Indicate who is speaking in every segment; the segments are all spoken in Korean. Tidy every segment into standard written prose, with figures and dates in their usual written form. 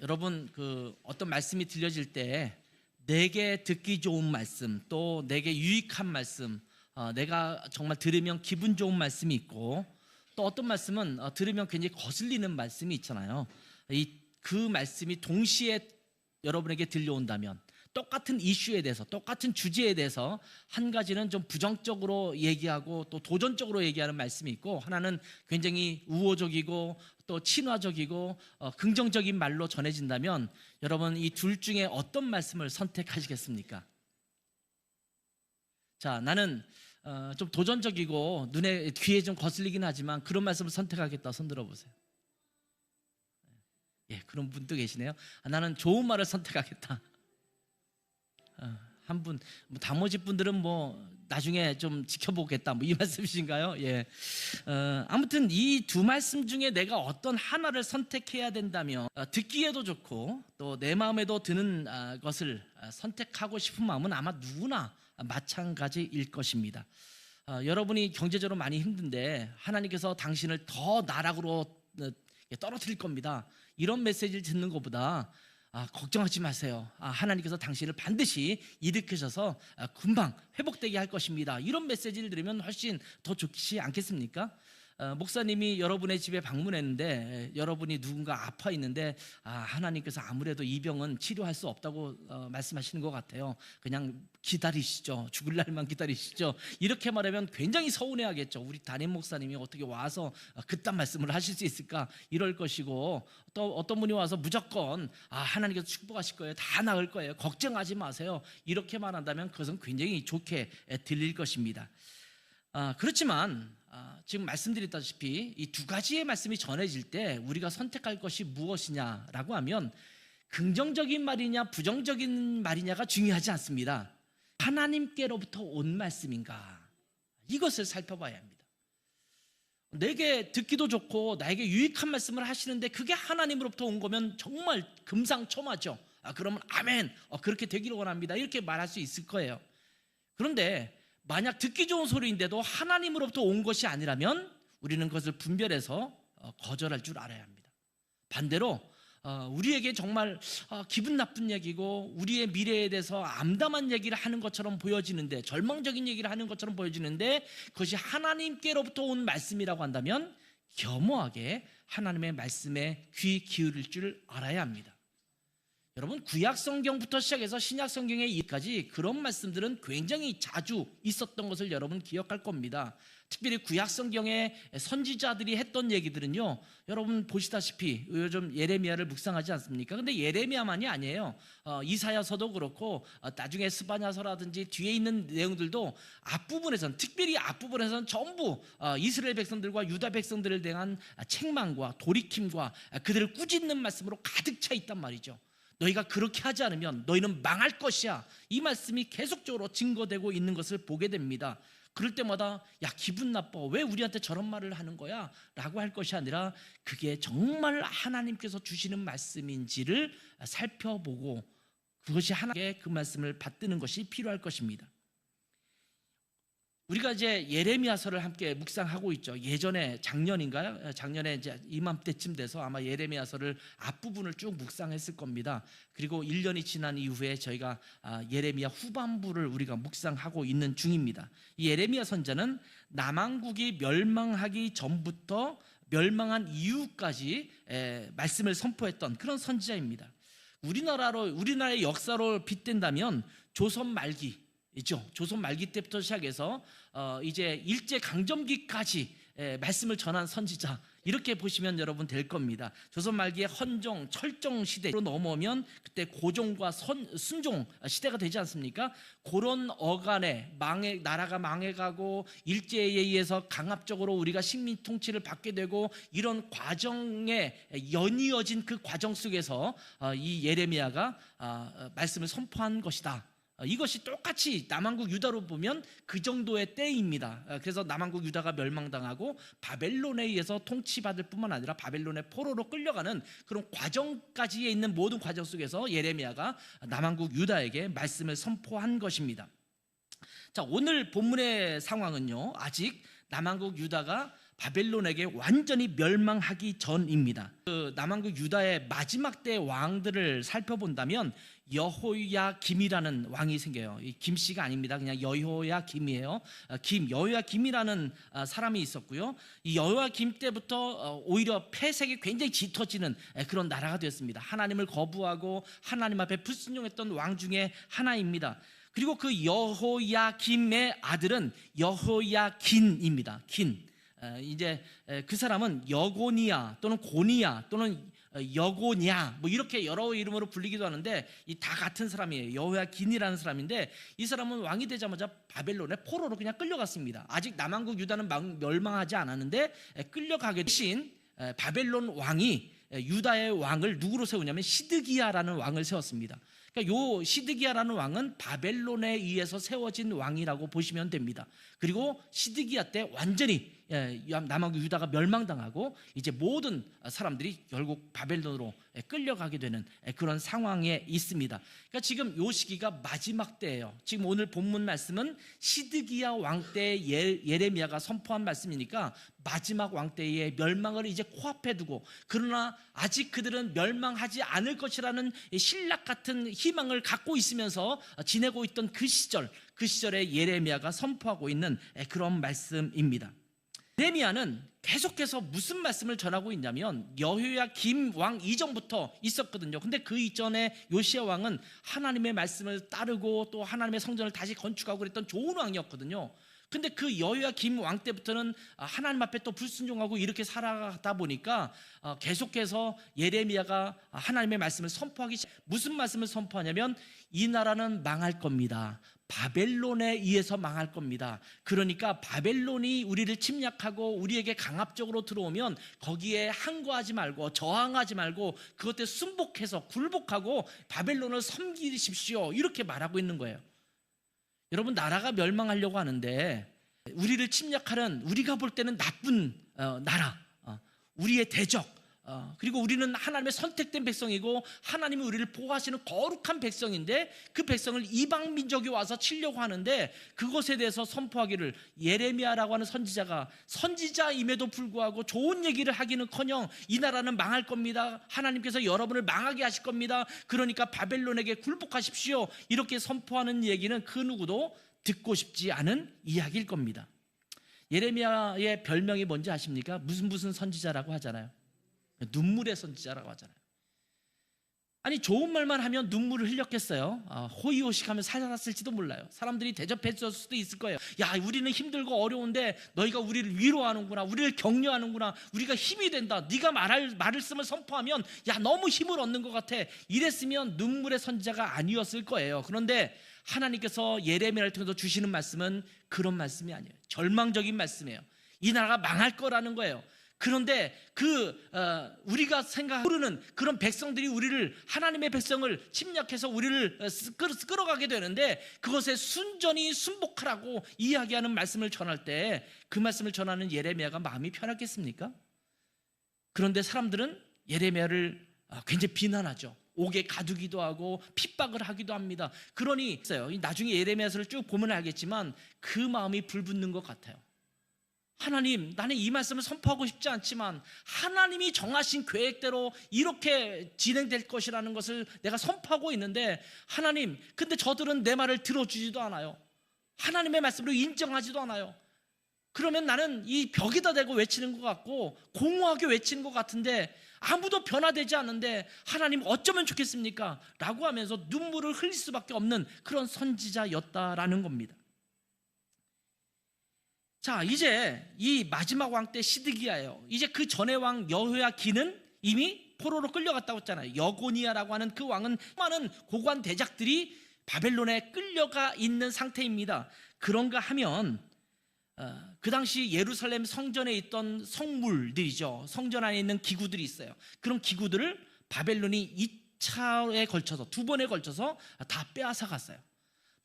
Speaker 1: 여러분 어떤 말씀이 들려질 때 내게 듣기 좋은 말씀, 또 내게 유익한 말씀, 내가 정말 들으면 기분 좋은 말씀이 있고, 또 어떤 말씀은 들으면 굉장히 거슬리는 말씀이 있잖아요. 그 말씀이 동시에 여러분에게 들려온다면, 똑같은 이슈에 대해서, 똑같은 주제에 대해서 한 가지는 좀 부정적으로 얘기하고 또 도전적으로 얘기하는 말씀이 있고, 하나는 굉장히 우호적이고 또 친화적이고 긍정적인 말로 전해진다면, 여러분 이 둘 중에 어떤 말씀을 선택하시겠습니까? 자, 나는 좀 도전적이고 귀에 좀 거슬리긴 하지만 그런 말씀을 선택하겠다. 손 들어보세요. 예, 그런 분도 계시네요. 나는 좋은 말을 선택하겠다. 한 분, 나머지 분들은 나중에 좀 지켜보겠다, 이 말씀이신가요? 예. 아무튼 이 두 말씀 중에 내가 어떤 하나를 선택해야 된다면, 듣기에도 좋고 또 내 마음에도 드는 것을 선택하고 싶은 마음은 아마 누구나 마찬가지일 것입니다. 여러분이 경제적으로 많이 힘든데 하나님께서 당신을 더 나락으로 떨어뜨릴 겁니다. 이런 메시지를 듣는 것보다 걱정하지 마세요. 하나님께서 당신을 반드시 일으키셔서 금방 회복되게 할 것입니다. 이런 메시지를 들으면 훨씬 더 좋지 않겠습니까? 목사님이 여러분의 집에 방문했는데 여러분이 누군가 아파 있는데 하나님께서 아무래도 이 병은 치료할 수 없다고 말씀하시는 것 같아요. 그냥 기다리시죠. 죽을 날만 기다리시죠. 이렇게 말하면 굉장히 서운해하겠죠. 우리 담임 목사님이 어떻게 와서 그딴 말씀을 하실 수 있을까? 이럴 것이고, 또 어떤 분이 와서 무조건 하나님께서 축복하실 거예요. 다 나을 거예요. 걱정하지 마세요. 이렇게 말한다면 그것은 굉장히 좋게 들릴 것입니다. 그렇지만 지금 말씀드렸다시피 이 두 가지의 말씀이 전해질 때 우리가 선택할 것이 무엇이냐라고 하면, 긍정적인 말이냐 부정적인 말이냐가 중요하지 않습니다. 하나님께로부터 온 말씀인가, 이것을 살펴봐야 합니다. 내게 듣기도 좋고 나에게 유익한 말씀을 하시는데 그게 하나님으로부터 온 거면 정말 금상첨화죠. 그러면 아멘, 그렇게 되기를 원합니다, 이렇게 말할 수 있을 거예요. 그런데 만약 듣기 좋은 소리인데도 하나님으로부터 온 것이 아니라면 우리는 그것을 분별해서 거절할 줄 알아야 합니다. 반대로 우리에게 정말 기분 나쁜 얘기고 우리의 미래에 대해서 암담한 얘기를 하는 것처럼 보여지는데, 절망적인 얘기를 하는 것처럼 보여지는데 그것이 하나님께로부터 온 말씀이라고 한다면 겸허하게 하나님의 말씀에 귀 기울일 줄 알아야 합니다. 여러분, 구약 성경부터 시작해서 신약 성경에 이까지 그런 말씀들은 굉장히 자주 있었던 것을 여러분 기억할 겁니다. 특별히 구약 성경의 선지자들이 했던 얘기들은요, 여러분 보시다시피 요즘 예레미야를 묵상하지 않습니까? 근데 예레미야만이 아니에요. 이사야서도 그렇고 나중에 스바냐서라든지 뒤에 있는 내용들도 앞부분에서는, 특별히 앞부분에서는 전부 이스라엘 백성들과 유다 백성들을 대한 책망과 돌이킴과 그들을 꾸짖는 말씀으로 가득 차 있단 말이죠. 너희가 그렇게 하지 않으면 너희는 망할 것이야, 이 말씀이 계속적으로 증거되고 있는 것을 보게 됩니다. 그럴 때마다 기분 나빠, 왜 우리한테 저런 말을 하는 거야? 라고 할 것이 아니라 그게 정말 하나님께서 주시는 말씀인지를 살펴보고 그것이 하나님께 그 말씀을 받드는 것이 필요할 것입니다. 우리가 이제 예레미야서를 함께 묵상하고 있죠. 예전에 작년인가요? 작년에 이제 이맘때쯤 돼서 아마 예레미야서를 앞부분을 쭉 묵상했을 겁니다. 그리고 1년이 지난 이후에 저희가 예레미야 후반부를 우리가 묵상하고 있는 중입니다. 이 예레미야 선자는 남왕국이 멸망하기 전부터 멸망한 이후까지 말씀을 선포했던 그런 선지자입니다. 우리나라의 역사로 빗댄다면 조선 말기 있죠. 조선 말기 때부터 시작해서 이제 일제 강점기까지 말씀을 전한 선지자, 이렇게 보시면 여러분 될 겁니다. 조선 말기의 헌종, 철종 시대로 넘어오면 그때 고종과 순종 시대가 되지 않습니까? 그런 어간에 나라가 망해가고 일제에 의해서 강압적으로 우리가 식민 통치를 받게 되고, 이런 과정에 연이어진 그 과정 속에서 이 예레미야가 말씀을 선포한 것이다. 이것이 똑같이 남왕국 유다로 보면 그 정도의 때입니다. 그래서 남왕국 유다가 멸망당하고 바벨론에 의해서 통치받을 뿐만 아니라 바벨론의 포로로 끌려가는 그런 과정까지에 있는 모든 과정 속에서 예레미야가 남왕국 유다에게 말씀을 선포한 것입니다. 자, 오늘 본문의 상황은요, 아직 남왕국 유다가 바벨론에게 완전히 멸망하기 전입니다. 그 남왕국 유다의 마지막 때 왕들을 살펴본다면 여호야김이라는 왕이 생겨요. 이 김씨가 아닙니다. 그냥 여호야김이에요. 여호야김이라는 사람이 있었고요. 이 여호야김 때부터 오히려 폐색이 굉장히 짙어지는 그런 나라가 되었습니다. 하나님을 거부하고 하나님 앞에 불순종했던 왕 중에 하나입니다. 그리고 그 여호야김의 아들은 여호야긴입니다. 이제 그 사람은 여고니아 또는 고니아 또는 여고냐 뭐 이렇게 여러 이름으로 불리기도 하는데 이 다 같은 사람이에요. 여호야긴이라는 사람인데 이 사람은 왕이 되자마자 바벨론의 포로로 그냥 끌려갔습니다. 아직 남왕국 유다는 멸망하지 않았는데 끌려가게 대신 바벨론 왕이 유다의 왕을 누구로 세우냐면 시드기야라는 왕을 세웠습니다. 그러니까 요 시드기야라는 왕은 바벨론에 의해서 세워진 왕이라고 보시면 됩니다. 그리고 시드기야 때 완전히 남왕국 유다가 멸망당하고 이제 모든 사람들이 결국 바벨론으로 끌려가게 되는 그런 상황에 있습니다. 그러니까 지금 요 시기가 마지막 때예요. 지금 오늘 본문 말씀은 시드기야 왕 때 예레미야가 선포한 말씀이니까 마지막 왕 때의 멸망을 이제 코앞에 두고, 그러나 아직 그들은 멸망하지 않을 것이라는 신락 같은 희망을 갖고 있으면서 지내고 있던 그 시절에 예레미야가 선포하고 있는 그런 말씀입니다. 예레미야는 계속해서 무슨 말씀을 전하고 있냐면 여호야김 왕 이전부터 있었거든요. 근데 그 이전에 요시야 왕은 하나님의 말씀을 따르고 또 하나님의 성전을 다시 건축하고 그랬던 좋은 왕이었거든요. 근데 그 여호야김 왕 때부터는 하나님 앞에 또 불순종하고 이렇게 살아가다 보니까 계속해서 예레미야가 하나님의 말씀을 선포하기 시작. 무슨 말씀을 선포하냐면 이 나라는 망할 겁니다. 바벨론에 의해서 망할 겁니다. 그러니까 바벨론이 우리를 침략하고 우리에게 강압적으로 들어오면 거기에 항거하지 말고 저항하지 말고 그것에 순복해서 굴복하고 바벨론을 섬기십시오, 이렇게 말하고 있는 거예요. 여러분, 나라가 멸망하려고 하는데 우리를 침략하는, 우리가 볼 때는 나쁜 나라, 우리의 대적, 그리고 우리는 하나님의 선택된 백성이고 하나님이 우리를 보호하시는 거룩한 백성인데 그 백성을 이방 민족이 와서 치려고 하는데 그것에 대해서 선포하기를 예레미야라고 하는 선지자임에도 불구하고 좋은 얘기를 하기는커녕 이 나라는 망할 겁니다. 하나님께서 여러분을 망하게 하실 겁니다. 그러니까 바벨론에게 굴복하십시오, 이렇게 선포하는 얘기는 그 누구도 듣고 싶지 않은 이야기일 겁니다. 예레미야의 별명이 뭔지 아십니까? 무슨 선지자라고 하잖아요. 눈물의 선지자라고 하잖아요. 아니, 좋은 말만 하면 눈물을 흘렸겠어요? 호의호식하면 살았을지도 몰라요. 사람들이 대접했을 수도 있을 거예요. 야, 우리는 힘들고 어려운데 너희가 우리를 위로하는구나, 우리를 격려하는구나, 우리가 힘이 된다, 네가 말씀을 선포하면 야, 너무 힘을 얻는 것 같아, 이랬으면 눈물의 선지자가 아니었을 거예요. 그런데 하나님께서 예레미야를 통해서 주시는 말씀은 그런 말씀이 아니에요. 절망적인 말씀이에요. 이 나라가 망할 거라는 거예요. 그런데 우리가 모르는 그런 백성들이 우리를, 하나님의 백성을 침략해서 우리를 끌어가게 되는데 그것에 순전히 순복하라고 이야기하는 말씀을 전할 때 그 말씀을 전하는 예레미야가 마음이 편하겠습니까? 그런데 사람들은 예레미야를 굉장히 비난하죠. 옥에 가두기도 하고 핍박을 하기도 합니다. 그러니 나중에 예레미야서를 쭉 보면 알겠지만 그 마음이 불붙는 것 같아요. 하나님, 나는 이 말씀을 선포하고 싶지 않지만 하나님이 정하신 계획대로 이렇게 진행될 것이라는 것을 내가 선포하고 있는데 하나님, 근데 저들은 내 말을 들어주지도 않아요. 하나님의 말씀으로 인정하지도 않아요. 그러면 나는 이 벽에다 대고 외치는 것 같고 공허하게 외치는 것 같은데 아무도 변화되지 않는데 하나님 어쩌면 좋겠습니까? 라고 하면서 눈물을 흘릴 수밖에 없는 그런 선지자였다라는 겁니다. 자, 이제 이 마지막 왕 때 시드기야예요. 이제 그 전의 왕 여호야긴은 이미 포로로 끌려갔다고 했잖아요. 여고니아라고 하는 그 왕은 많은 고관 대작들이 바벨론에 끌려가 있는 상태입니다. 그런가 하면 그 당시 예루살렘 성전에 있던 성물들이죠. 성전 안에 있는 기구들이 있어요. 그런 기구들을 바벨론이 2차에 걸쳐서, 2번에 걸쳐서 다 빼앗아 갔어요.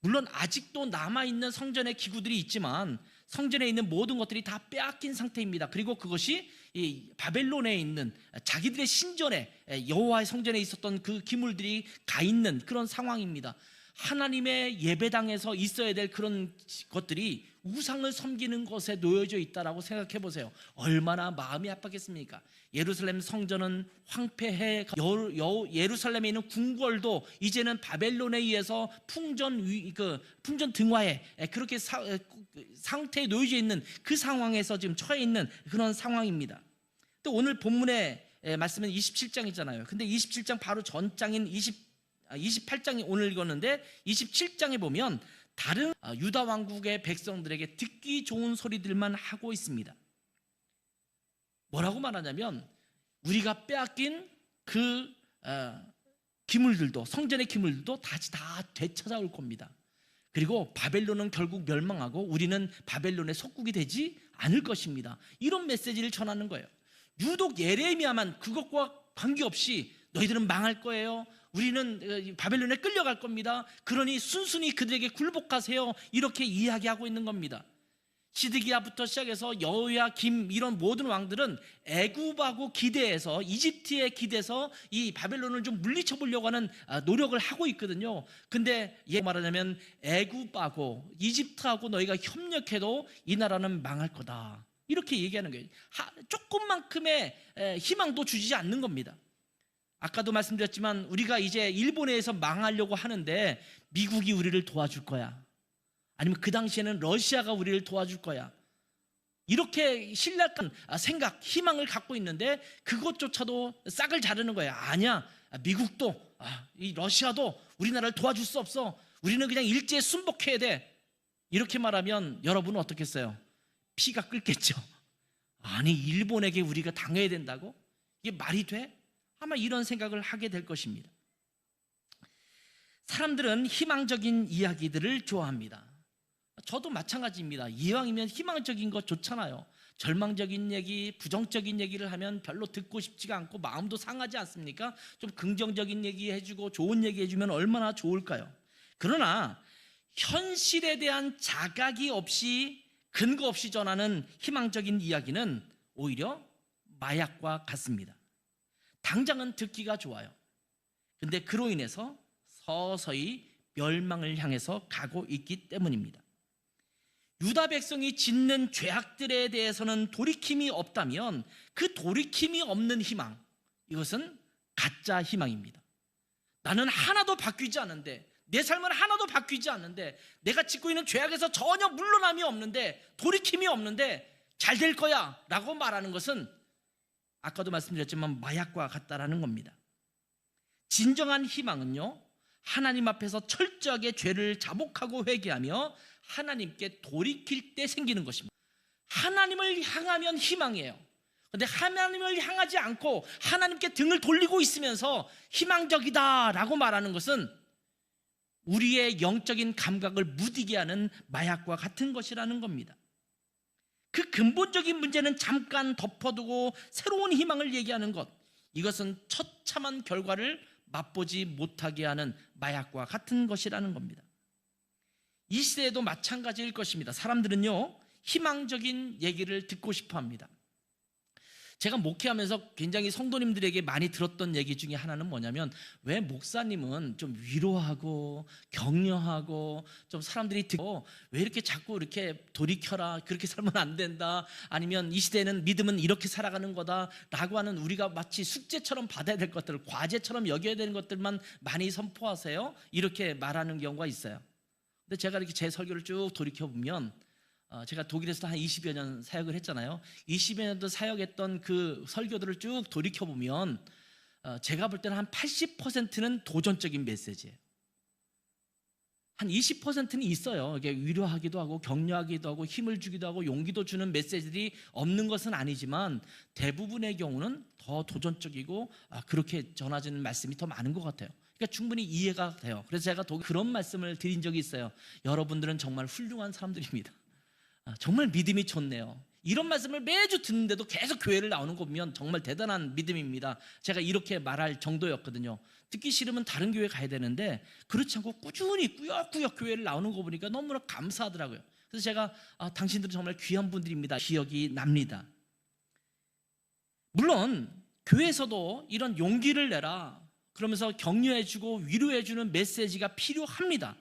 Speaker 1: 물론 아직도 남아있는 성전의 기구들이 있지만 성전에 있는 모든 것들이 다 빼앗긴 상태입니다. 그리고 그것이 이 바벨론에 있는 자기들의 신전에, 여호와의 성전에 있었던 그 기물들이 가 있는 그런 상황입니다. 하나님의 예배당에서 있어야 될 그런 것들이 우상을 섬기는 것에 놓여져 있다라고 생각해 보세요. 얼마나 마음이 아팠겠습니까? 예루살렘 성전은 황폐해, 예루살렘에 있는 궁궐도 이제는 바벨론에 의해서 풍전 등화에 그렇게 상태에 놓여져 있는 그 상황에서 지금 처해 있는 그런 상황입니다. 또 오늘 본문의 말씀은 27장이잖아요. 근데 27장 바로 전장인 28장이 오늘 읽었는데 27장에 보면 다른 유다 왕국의 백성들에게 듣기 좋은 소리들만 하고 있습니다. 뭐라고 말하냐면 우리가 빼앗긴 그 기물들도, 성전의 기물들도 다시 다 되찾아올 겁니다. 그리고 바벨론은 결국 멸망하고 우리는 바벨론의 속국이 되지 않을 것입니다. 이런 메시지를 전하는 거예요. 유독 예레미야만 그것과 관계없이 너희들은 망할 거예요, 우리는 바벨론에 끌려갈 겁니다, 그러니 순순히 그들에게 굴복하세요, 이렇게 이야기하고 있는 겁니다. 시드기야부터 시작해서 여호야김 이런 모든 왕들은 애굽하고 기대해서, 이집트에 기대서 이 바벨론을 좀 물리쳐 보려고 하는 노력을 하고 있거든요. 근데 말하자면 애굽하고 이집트하고 너희가 협력해도 이 나라는 망할 거다, 이렇게 얘기하는 거예요. 조금만큼의 희망도 주지 않는 겁니다. 아까도 말씀드렸지만 우리가 이제 일본에서 망하려고 하는데 미국이 우리를 도와줄 거야, 아니면 그 당시에는 러시아가 우리를 도와줄 거야, 이렇게 신랄한 생각, 희망을 갖고 있는데 그것조차도 싹을 자르는 거야. 아니야, 미국도 이 러시아도 우리나라를 도와줄 수 없어, 우리는 그냥 일제에 순복해야 돼, 이렇게 말하면 여러분은 어떻겠어요? 피가 끓겠죠. 아니, 일본에게 우리가 당해야 된다고? 이게 말이 돼? 아마 이런 생각을 하게 될 것입니다. 사람들은 희망적인 이야기들을 좋아합니다. 저도 마찬가지입니다. 이왕이면 희망적인 것 좋잖아요. 절망적인 얘기, 부정적인 얘기를 하면 별로 듣고 싶지가 않고 마음도 상하지 않습니까? 좀 긍정적인 얘기 해주고 좋은 얘기 해주면 얼마나 좋을까요? 그러나 현실에 대한 자각이 없이, 근거 없이 전하는 희망적인 이야기는 오히려 마약과 같습니다. 당장은 듣기가 좋아요. 근데 그로 인해서 서서히 멸망을 향해서 가고 있기 때문입니다. 유다 백성이 짓는 죄악들에 대해서는 돌이킴이 없다면 그 돌이킴이 없는 희망, 이것은 가짜 희망입니다. 나는 하나도 바뀌지 않는데, 내 삶은 하나도 바뀌지 않는데, 내가 짓고 있는 죄악에서 전혀 물러남이 없는데, 돌이킴이 없는데 잘 될 거야 라고 말하는 것은 아까도 말씀드렸지만 마약과 같다라는 겁니다. 진정한 희망은요, 하나님 앞에서 철저하게 죄를 자복하고 회개하며 하나님께 돌이킬 때 생기는 것입니다. 하나님을 향하면 희망이에요. 그런데 하나님을 향하지 않고 하나님께 등을 돌리고 있으면서 희망적이다라고 말하는 것은 우리의 영적인 감각을 무디게 하는 마약과 같은 것이라는 겁니다. 그 근본적인 문제는 잠깐 덮어두고 새로운 희망을 얘기하는 것, 이것은 처참한 결과를 맛보지 못하게 하는 마약과 같은 것이라는 겁니다. 이 시대에도 마찬가지일 것입니다. 사람들은요, 희망적인 얘기를 듣고 싶어 합니다. 제가 목회하면서 굉장히 성도님들에게 많이 들었던 얘기 중에 하나는 뭐냐면, 왜 목사님은 좀 위로하고 격려하고 좀 사람들이 듣고 왜 이렇게 자꾸 이렇게 돌이켜라, 그렇게 살면 안 된다, 아니면 이 시대는 믿음은 이렇게 살아가는 거다 라고 하는, 우리가 마치 숙제처럼 받아야 될 것들, 과제처럼 여겨야 되는 것들만 많이 선포하세요, 이렇게 말하는 경우가 있어요. 근데 제가 이렇게 제 설교를 쭉 돌이켜보면, 제가 독일에서도 한 20여 년 사역을 했잖아요. 20여 년도 사역했던 그 설교들을 쭉 돌이켜보면 제가 볼 때는 한 80%는 도전적인 메시지예요. 한 20%는 있어요. 이게 위로하기도 하고 격려하기도 하고 힘을 주기도 하고 용기도 주는 메시지들이 없는 것은 아니지만, 대부분의 경우는 더 도전적이고 그렇게 전해지는 말씀이 더 많은 것 같아요. 그러니까 충분히 이해가 돼요. 그래서 제가 그런 말씀을 드린 적이 있어요. 여러분들은 정말 훌륭한 사람들입니다. 정말 믿음이 좋네요. 이런 말씀을 매주 듣는데도 계속 교회를 나오는 거 보면 정말 대단한 믿음입니다. 제가 이렇게 말할 정도였거든요. 듣기 싫으면 다른 교회 가야 되는데 그렇지 않고 꾸준히 꾸역꾸역 교회를 나오는 거 보니까 너무나 감사하더라고요. 그래서 제가 당신들은 정말 귀한 분들입니다, 기억이 납니다. 물론 교회에서도 이런 용기를 내라, 그러면서 격려해주고 위로해주는 메시지가 필요합니다.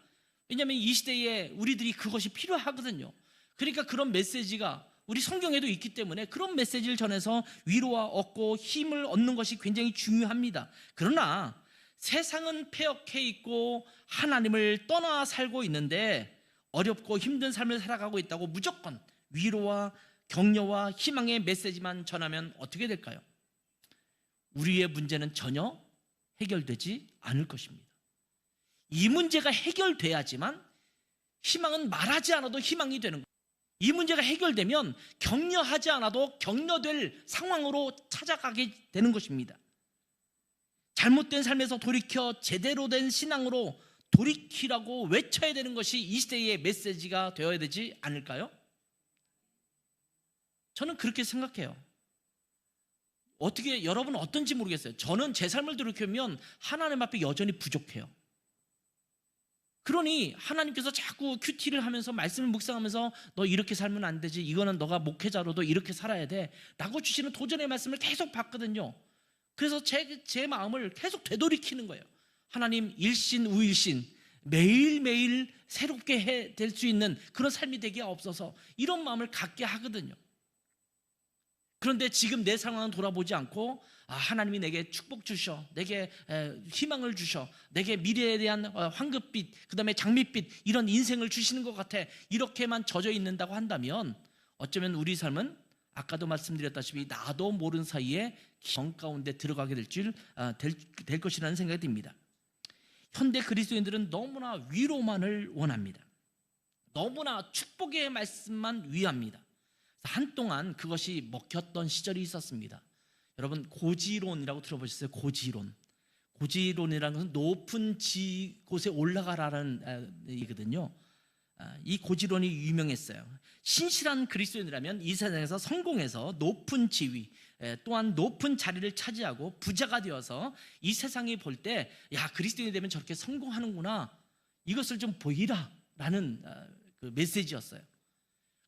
Speaker 1: 왜냐하면 이 시대에 우리들이 그것이 필요하거든요. 그러니까 그런 메시지가 우리 성경에도 있기 때문에 그런 메시지를 전해서 위로와 얻고 힘을 얻는 것이 굉장히 중요합니다. 그러나 세상은 폐역해 있고 하나님을 떠나 살고 있는데 어렵고 힘든 삶을 살아가고 있다고 무조건 위로와 격려와 희망의 메시지만 전하면 어떻게 될까요? 우리의 문제는 전혀 해결되지 않을 것입니다. 이 문제가 해결돼야지만 희망은 말하지 않아도 희망이 되는 거예요. 이 문제가 해결되면 격려하지 않아도 격려될 상황으로 찾아가게 되는 것입니다. 잘못된 삶에서 돌이켜 제대로 된 신앙으로 돌이키라고 외쳐야 되는 것이 이 시대의 메시지가 되어야 되지 않을까요? 저는 그렇게 생각해요. 어떻게 여러분은 어떤지 모르겠어요. 저는 제 삶을 돌이키면 하나님 앞에 여전히 부족해요. 그러니 하나님께서 자꾸 큐티를 하면서 말씀을 묵상하면서 너 이렇게 살면 안 되지, 이거는 너가 목회자로도 이렇게 살아야 돼 라고 주시는 도전의 말씀을 계속 받거든요. 그래서 제 마음을 계속 되돌이키는 거예요. 하나님, 일신 우일신 매일매일 새롭게 될 수 있는 그런 삶이 되게 없어서 이런 마음을 갖게 하거든요. 그런데 지금 내 상황은 돌아보지 않고 하나님이 내게 축복 주셔, 내게 희망을 주셔, 내게 미래에 대한 황금빛, 그 다음에 장밋빛 이런 인생을 주시는 것 같아, 이렇게만 젖어 있는다고 한다면 어쩌면 우리 삶은 아까도 말씀드렸다시피 나도 모르는 사이에 정 가운데 들어가게 될 것이라는 생각이 듭니다. 현대 그리스도인들은 너무나 위로만을 원합니다. 너무나 축복의 말씀만 위합니다. 한동안 그것이 먹혔던 시절이 있었습니다. 여러분, 고지론이라고 들어보셨어요? 고지론이라는 것은 높은 곳에 올라가라는 얘기거든요. 이 고지론이 유명했어요. 신실한 그리스도인이라면 이 세상에서 성공해서 높은 지위, 또한 높은 자리를 차지하고 부자가 되어서 이 세상이 볼 때 야, 그리스도인이 되면 저렇게 성공하는구나, 이것을 좀 보이라 라는 그 메시지였어요.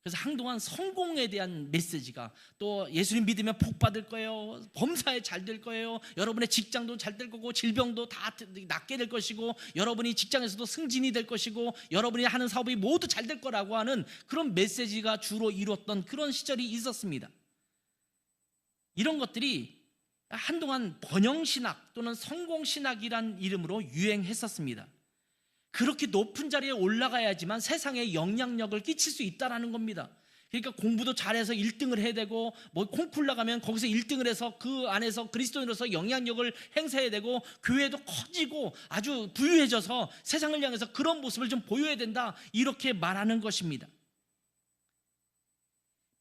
Speaker 1: 그래서 한동안 성공에 대한 메시지가, 또 예수님 믿으면 복 받을 거예요, 범사에 잘 될 거예요, 여러분의 직장도 잘 될 거고 질병도 다 낫게 될 것이고 여러분이 직장에서도 승진이 될 것이고 여러분이 하는 사업이 모두 잘 될 거라고 하는 그런 메시지가 주로 이루었던 그런 시절이 있었습니다. 이런 것들이 한동안 번영신학 또는 성공신학이란 이름으로 유행했었습니다. 그렇게 높은 자리에 올라가야지만 세상에 영향력을 끼칠 수 있다는 겁니다. 그러니까 공부도 잘해서 1등을 해야 되고, 뭐 콩쿠르 나가면 거기서 1등을 해서 그 안에서 그리스도인으로서 영향력을 행사해야 되고, 교회도 커지고 아주 부유해져서 세상을 향해서 그런 모습을 좀 보여야 된다, 이렇게 말하는 것입니다.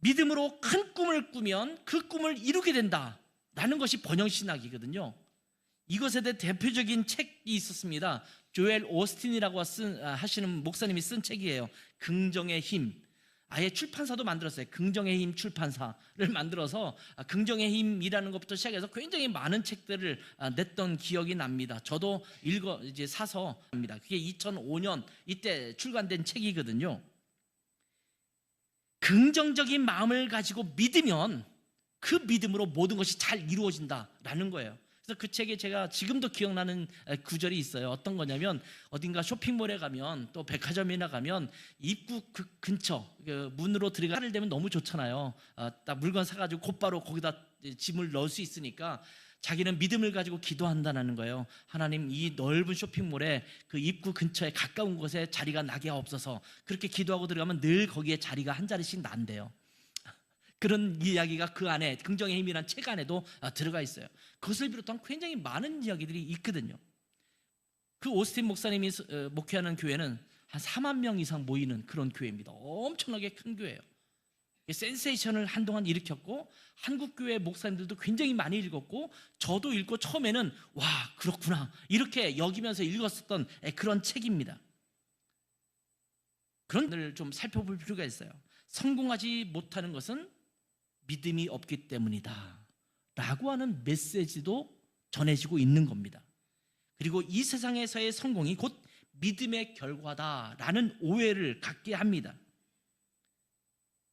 Speaker 1: 믿음으로 큰 꿈을 꾸면 그 꿈을 이루게 된다라는 것이 번영신학이거든요. 이것에 대해 대표적인 책이 있었습니다. 조엘 오스틴이라고 하시는 목사님이 쓴 책이에요. 긍정의 힘. 아예 출판사도 만들었어요. 긍정의 힘 출판사를 만들어서 긍정의 힘이라는 것부터 시작해서 굉장히 많은 책들을 냈던 기억이 납니다. 저도 이제 사서 합니다. 그게 2005년 이때 출간된 책이거든요. 긍정적인 마음을 가지고 믿으면 그 믿음으로 모든 것이 잘 이루어진다라는 거예요. 그래서 그 책에 제가 지금도 기억나는 구절이 있어요. 어떤 거냐면, 어딘가 쇼핑몰에 가면, 또 백화점이나 가면 입구 그 근처 문으로 들어가를 대면 너무 좋잖아요. 딱 물건 사가지고 곧바로 거기다 짐을 넣을 수 있으니까 자기는 믿음을 가지고 기도한다는 거예요. 하나님, 이 넓은 쇼핑몰에 그 입구 근처에 가까운 곳에 자리가 나게 없어서, 그렇게 기도하고 들어가면 늘 거기에 자리가 한 자리씩 난대요. 그런 이야기가 그 안에, 긍정의 힘이란 책 안에도 들어가 있어요. 그것을 비롯한 굉장히 많은 이야기들이 있거든요. 그 오스틴 목사님이 목회하는 교회는 한 4만 명 이상 모이는 그런 교회입니다. 엄청나게 큰 교회예요. 센세이션을 한동안 일으켰고, 한국교회 목사님들도 굉장히 많이 읽었고, 저도 읽고 처음에는 와, 그렇구나 이렇게 여기면서 읽었었던 그런 책입니다. 그런 것을 좀 살펴볼 필요가 있어요. 성공하지 못하는 것은 믿음이 없기 때문이다 라고 하는 메시지도 전해지고 있는 겁니다. 그리고 이 세상에서의 성공이 곧 믿음의 결과다라는 오해를 갖게 합니다.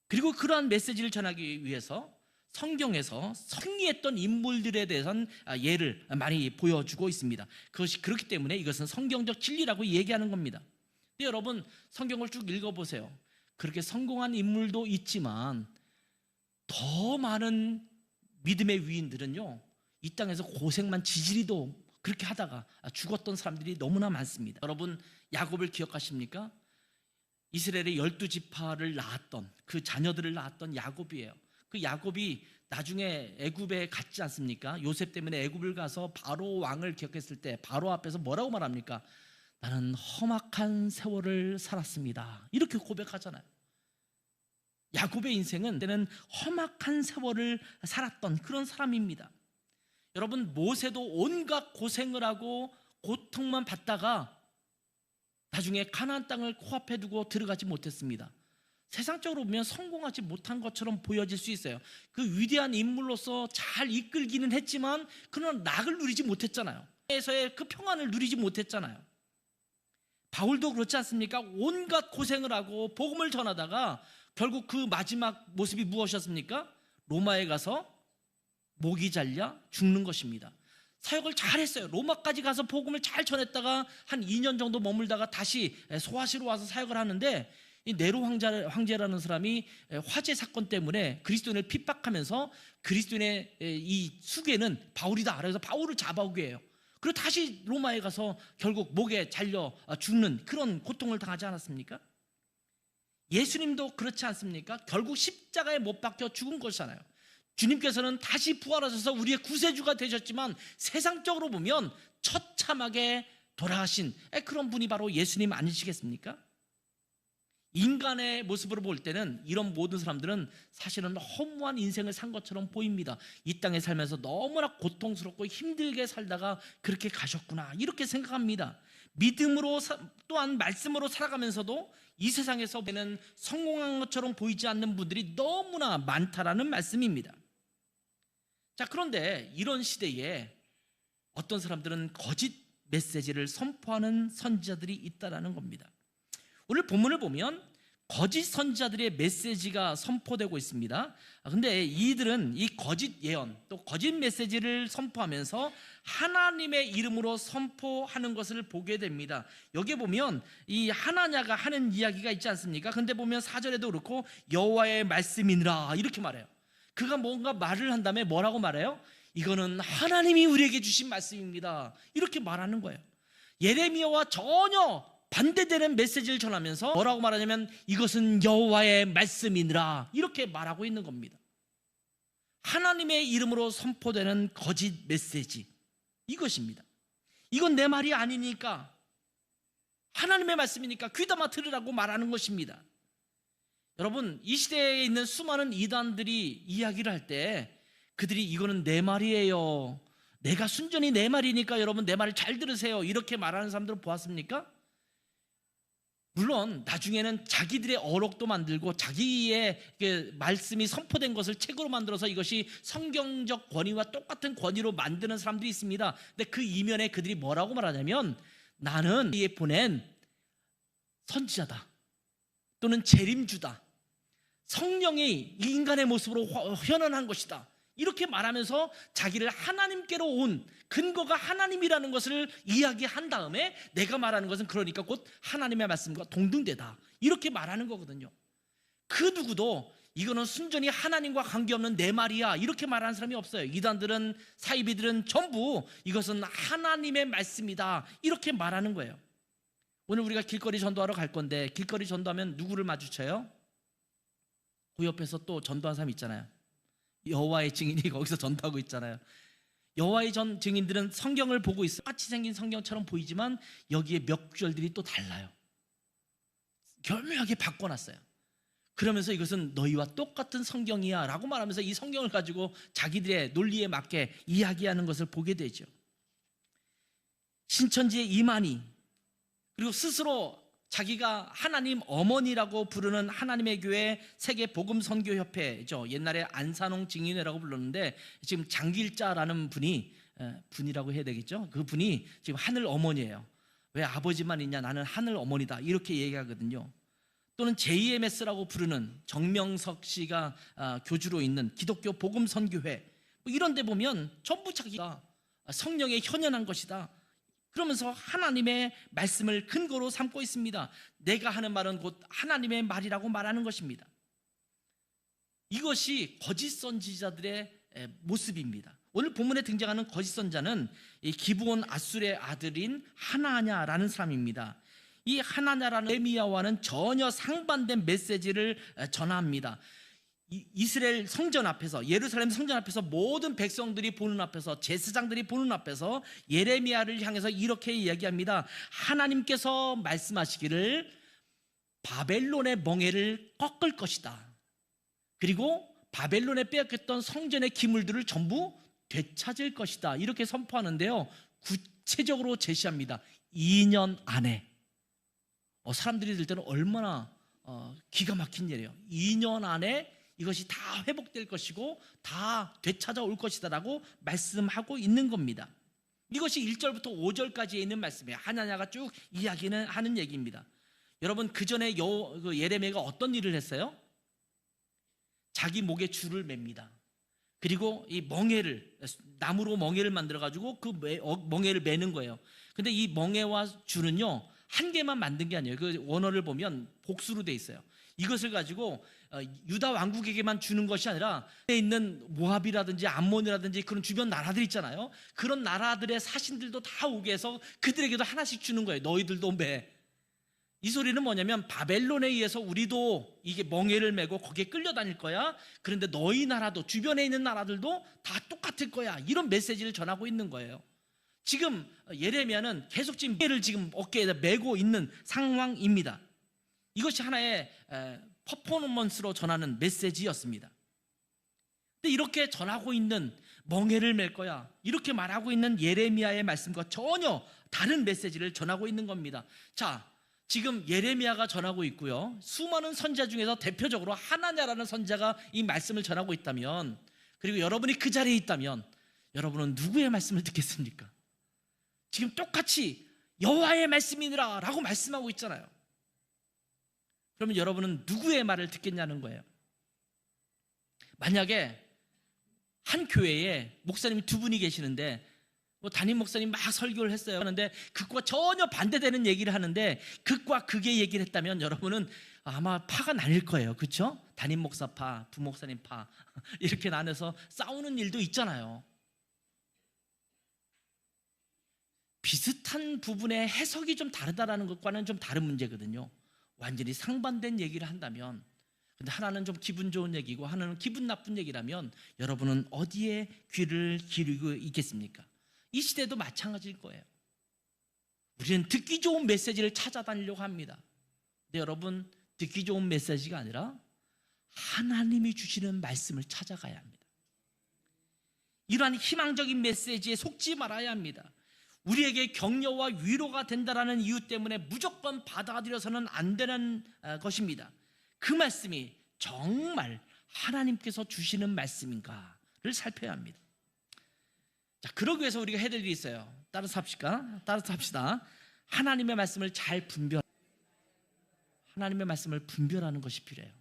Speaker 1: 그리고 그러한 메시지를 전하기 위해서 성경에서 승리했던 인물들에 대해서는 예를 많이 보여주고 있습니다. 그것이 그렇기 때문에 이것은 성경적 진리라고 얘기하는 겁니다. 근데 여러분, 성경을 쭉 읽어보세요. 그렇게 성공한 인물도 있지만 더 많은 믿음의 위인들은요, 이 땅에서 고생만 지지리도 그렇게 하다가 죽었던 사람들이 너무나 많습니다. 여러분, 야곱을 기억하십니까? 이스라엘의 12지파를 낳았던, 그 자녀들을 낳았던 야곱이에요. 그 야곱이 나중에 애굽에 갔지 않습니까? 요셉 때문에 애굽을 가서 바로 왕을 기억했을 때 바로 앞에서 뭐라고 말합니까? 나는 험악한 세월을 살았습니다. 이렇게 고백하잖아요. 야곱의 인생은 때는 험악한 세월을 살았던 그런 사람입니다. 여러분, 모세도 온갖 고생을 하고 고통만 받다가 나중에 가나안 땅을 코앞에 두고 들어가지 못했습니다. 세상적으로 보면 성공하지 못한 것처럼 보여질 수 있어요. 그 위대한 인물로서 잘 이끌기는 했지만 그런 낙을 누리지 못했잖아요. 에서의 그 평안을 누리지 못했잖아요. 바울도 그렇지 않습니까? 온갖 고생을 하고 복음을 전하다가 결국 그 마지막 모습이 무엇이었습니까? 로마에 가서 목이 잘려 죽는 것입니다. 사역을 잘했어요. 로마까지 가서 복음을 잘 전했다가 한 2년 정도 머물다가 다시 소아시로 와서 사역을 하는데, 이 네로 황제라는 사람이 화재 사건 때문에 그리스도인을 핍박하면서 그리스도인의 이 수괴는 바울이다. 그래서 바울을 잡아오게 해요. 그리고 다시 로마에 가서 결국 목에 잘려 죽는 그런 고통을 당하지 않았습니까? 예수님도 그렇지 않습니까? 결국 십자가에 못 박혀 죽은 것이잖아요. 주님께서는 다시 부활하셔서 우리의 구세주가 되셨지만 세상적으로 보면 처참하게 돌아가신 그런 분이 바로 예수님 아니시겠습니까? 인간의 모습으로 볼 때는 이런 모든 사람들은 사실은 허무한 인생을 산 것처럼 보입니다. 이 땅에 살면서 너무나 고통스럽고 힘들게 살다가 그렇게 가셨구나, 이렇게 생각합니다. 믿음으로 또한 말씀으로 살아가면서도 이 세상에서 보는 성공한 것처럼 보이지 않는 분들이 너무나 많다라는 말씀입니다. 자, 그런데 이런 시대에 어떤 사람들은 거짓 메시지를 선포하는 선지자들이 있다라는 겁니다. 오늘 본문을 보면 거짓 선지자들의 메시지가 선포되고 있습니다. 근데 이들은 이 거짓 예언 또 거짓 메시지를 선포하면서 하나님의 이름으로 선포하는 것을 보게 됩니다. 여기에 보면 이 하나냐가 하는 이야기가 있지 않습니까? 근데 보면 4절에도 그렇고 여호와의 말씀이니라 이렇게 말해요. 그가 뭔가 말을 한 다음에 뭐라고 말해요? 이거는 하나님이 우리에게 주신 말씀입니다. 이렇게 말하는 거예요. 예레미야와 전혀 반대되는 메시지를 전하면서 뭐라고 말하냐면 이것은 여호와의 말씀이니라 이렇게 말하고 있는 겁니다. 하나님의 이름으로 선포되는 거짓 메시지, 이것입니다. 이건 내 말이 아니니까, 하나님의 말씀이니까 귀담아 들으라고 말하는 것입니다. 여러분, 이 시대에 있는 수많은 이단들이 이야기를 할 때 그들이 이거는 내 말이에요, 내가 순전히 내 말이니까 여러분 내 말을 잘 들으세요, 이렇게 말하는 사람들을 보았습니까? 물론 나중에는 자기들의 어록도 만들고 자기의 말씀이 선포된 것을 책으로 만들어서 이것이 성경적 권위와 똑같은 권위로 만드는 사람들이 있습니다. 근데 그 이면에 그들이 뭐라고 말하냐면 나는 이에 보낸 선지자다 또는 재림주다, 성령이 인간의 모습으로 현현한 것이다, 이렇게 말하면서 자기를 하나님께로 온 근거가 하나님이라는 것을 이야기한 다음에 내가 말하는 것은 그러니까 곧 하나님의 말씀과 동등되다, 이렇게 말하는 거거든요. 그 누구도 이거는 순전히 하나님과 관계없는 내 말이야 이렇게 말하는 사람이 없어요. 이단들은, 사이비들은 전부 이것은 하나님의 말씀이다 이렇게 말하는 거예요. 오늘 우리가 길거리 전도하러 갈 건데 길거리 전도하면 누구를 마주쳐요? 그 옆에서 또 전도한 사람 있잖아요. 여호와의 증인이 거기서 전도하고 있잖아요. 여호와의 증인들은 성경을 보고 있어요. 똑같이 생긴 성경처럼 보이지만 여기에 몇 구절들이 또 달라요. 교묘하게 바꿔놨어요. 그러면서 이것은 너희와 똑같은 성경이야 라고 말하면서 이 성경을 가지고 자기들의 논리에 맞게 이야기하는 것을 보게 되죠. 신천지의 이만희, 그리고 스스로 자기가 하나님 어머니라고 부르는 하나님의 교회 세계 복음 선교 협회죠. 옛날에 안산홍 증인회라고 불렀는데 지금 장길자라는 분이라고 해야 되겠죠. 그 분이 지금 하늘 어머니예요. 왜 아버지만 있냐, 나는 하늘 어머니다 이렇게 얘기하거든요. 또는 JMS라고 부르는 정명석 씨가 교주로 있는 기독교 복음선교회 이런 데 보면 전부 자기가 성령에 현현한 것이다 그러면서 하나님의 말씀을 근거로 삼고 있습니다. 내가 하는 말은 곧 하나님의 말이라고 말하는 것입니다. 이것이 거짓 선지자들의 모습입니다. 오늘 본문에 등장하는 거짓 선자는 기브온 아술의 아들인 하나냐라는 사람입니다. 이 하나냐라는 예레미야와는 전혀 상반된 메시지를 전합니다. 이스라엘 성전 앞에서, 예루살렘 성전 앞에서 모든 백성들이 보는 앞에서, 제사장들이 보는 앞에서 예레미야를 향해서 이렇게 이야기합니다. 하나님께서 말씀하시기를 바벨론의 멍에를 꺾을 것이다. 그리고 바벨론에 빼앗겼던 성전의 기물들을 전부 되찾을 것이다. 이렇게 선포하는데요, 구체적으로 제시합니다. 2년 안에. 사람들이 들 때는 얼마나 기가 막힌 일이에요. 2년 안에 이것이 다 회복될 것이고 다 되찾아올 것이다 라고 말씀하고 있는 겁니다. 이것이 1절부터 5절까지에 있는 말씀이에요. 하나냐가 쭉 이야기는 하는 얘기입니다. 여러분, 그 전에 예레미야가 어떤 일을 했어요? 자기 목에 줄을 맵니다. 그리고 이 멍에를, 나무로 멍에를 만들어 가지고 그 멍에를 매는 거예요. 근데 이 멍에와 줄은요, 한 개만 만든 게 아니에요. 그 원어를 보면 복수로 돼 있어요. 이것을 가지고 유다 왕국에게만 주는 것이 아니라 있는 모압이라든지 암몬이라든지 그런 주변 나라들 있잖아요. 그런 나라들의 사신들도 다 오게 해서 그들에게도 하나씩 주는 거예요. 너희들도 매. 이 소리는 뭐냐면 바벨론에 의해서 우리도 이게 멍에를 메고 거기에 끌려다닐 거야. 그런데 너희 나라도, 주변에 있는 나라들도 다 똑같을 거야. 이런 메시지를 전하고 있는 거예요. 지금 예레미야는 계속 지금 멍에를 지금 어깨에 메고 있는 상황입니다. 이것이 하나의 퍼포먼스로 전하는 메시지였습니다. 근데 이렇게 전하고 있는, 멍에를 맬 거야, 이렇게 말하고 있는 예레미야의 말씀과 전혀 다른 메시지를 전하고 있는 겁니다. 자, 지금 예레미야가 전하고 있고요, 수많은 선지자 중에서 대표적으로 하나냐라는 선지자가 이 말씀을 전하고 있다면, 그리고 여러분이 그 자리에 있다면 여러분은 누구의 말씀을 듣겠습니까? 지금 똑같이 여호와의 말씀이니라 라고 말씀하고 있잖아요. 그러면 여러분은 누구의 말을 듣겠냐는 거예요. 만약에 한 교회에 목사님이 두 분이 계시는데 담임 목사님 막 설교를 했어요. 하는데 극과 전혀 반대되는 얘기를 하는데 극과 극의 얘기를 했다면 여러분은 아마 파가 나뉠 거예요. 그렇죠? 담임 목사 파, 부목사님 파 이렇게 나눠서 싸우는 일도 있잖아요. 비슷한 부분의 해석이 좀 다르다라는 것과는 좀 다른 문제거든요. 완전히 상반된 얘기를 한다면, 근데 하나는 좀 기분 좋은 얘기고 하나는 기분 나쁜 얘기라면 여러분은 어디에 귀를 기울이고 있겠습니까? 이 시대도 마찬가지일 거예요. 우리는 듣기 좋은 메시지를 찾아다니려고 합니다. 근데 여러분, 듣기 좋은 메시지가 아니라 하나님이 주시는 말씀을 찾아가야 합니다. 이러한 희망적인 메시지에 속지 말아야 합니다. 우리에게 격려와 위로가 된다는 이유 때문에 무조건 받아들여서는 안 되는 것입니다. 그 말씀이 정말 하나님께서 주시는 말씀인가를 살펴야 합니다. 자, 그러기 위해서 우리가 해야 될 일이 있어요. 따라서 합시다. 하나님의 말씀을 잘 하나님의 말씀을 분별하는 것이 필요해요.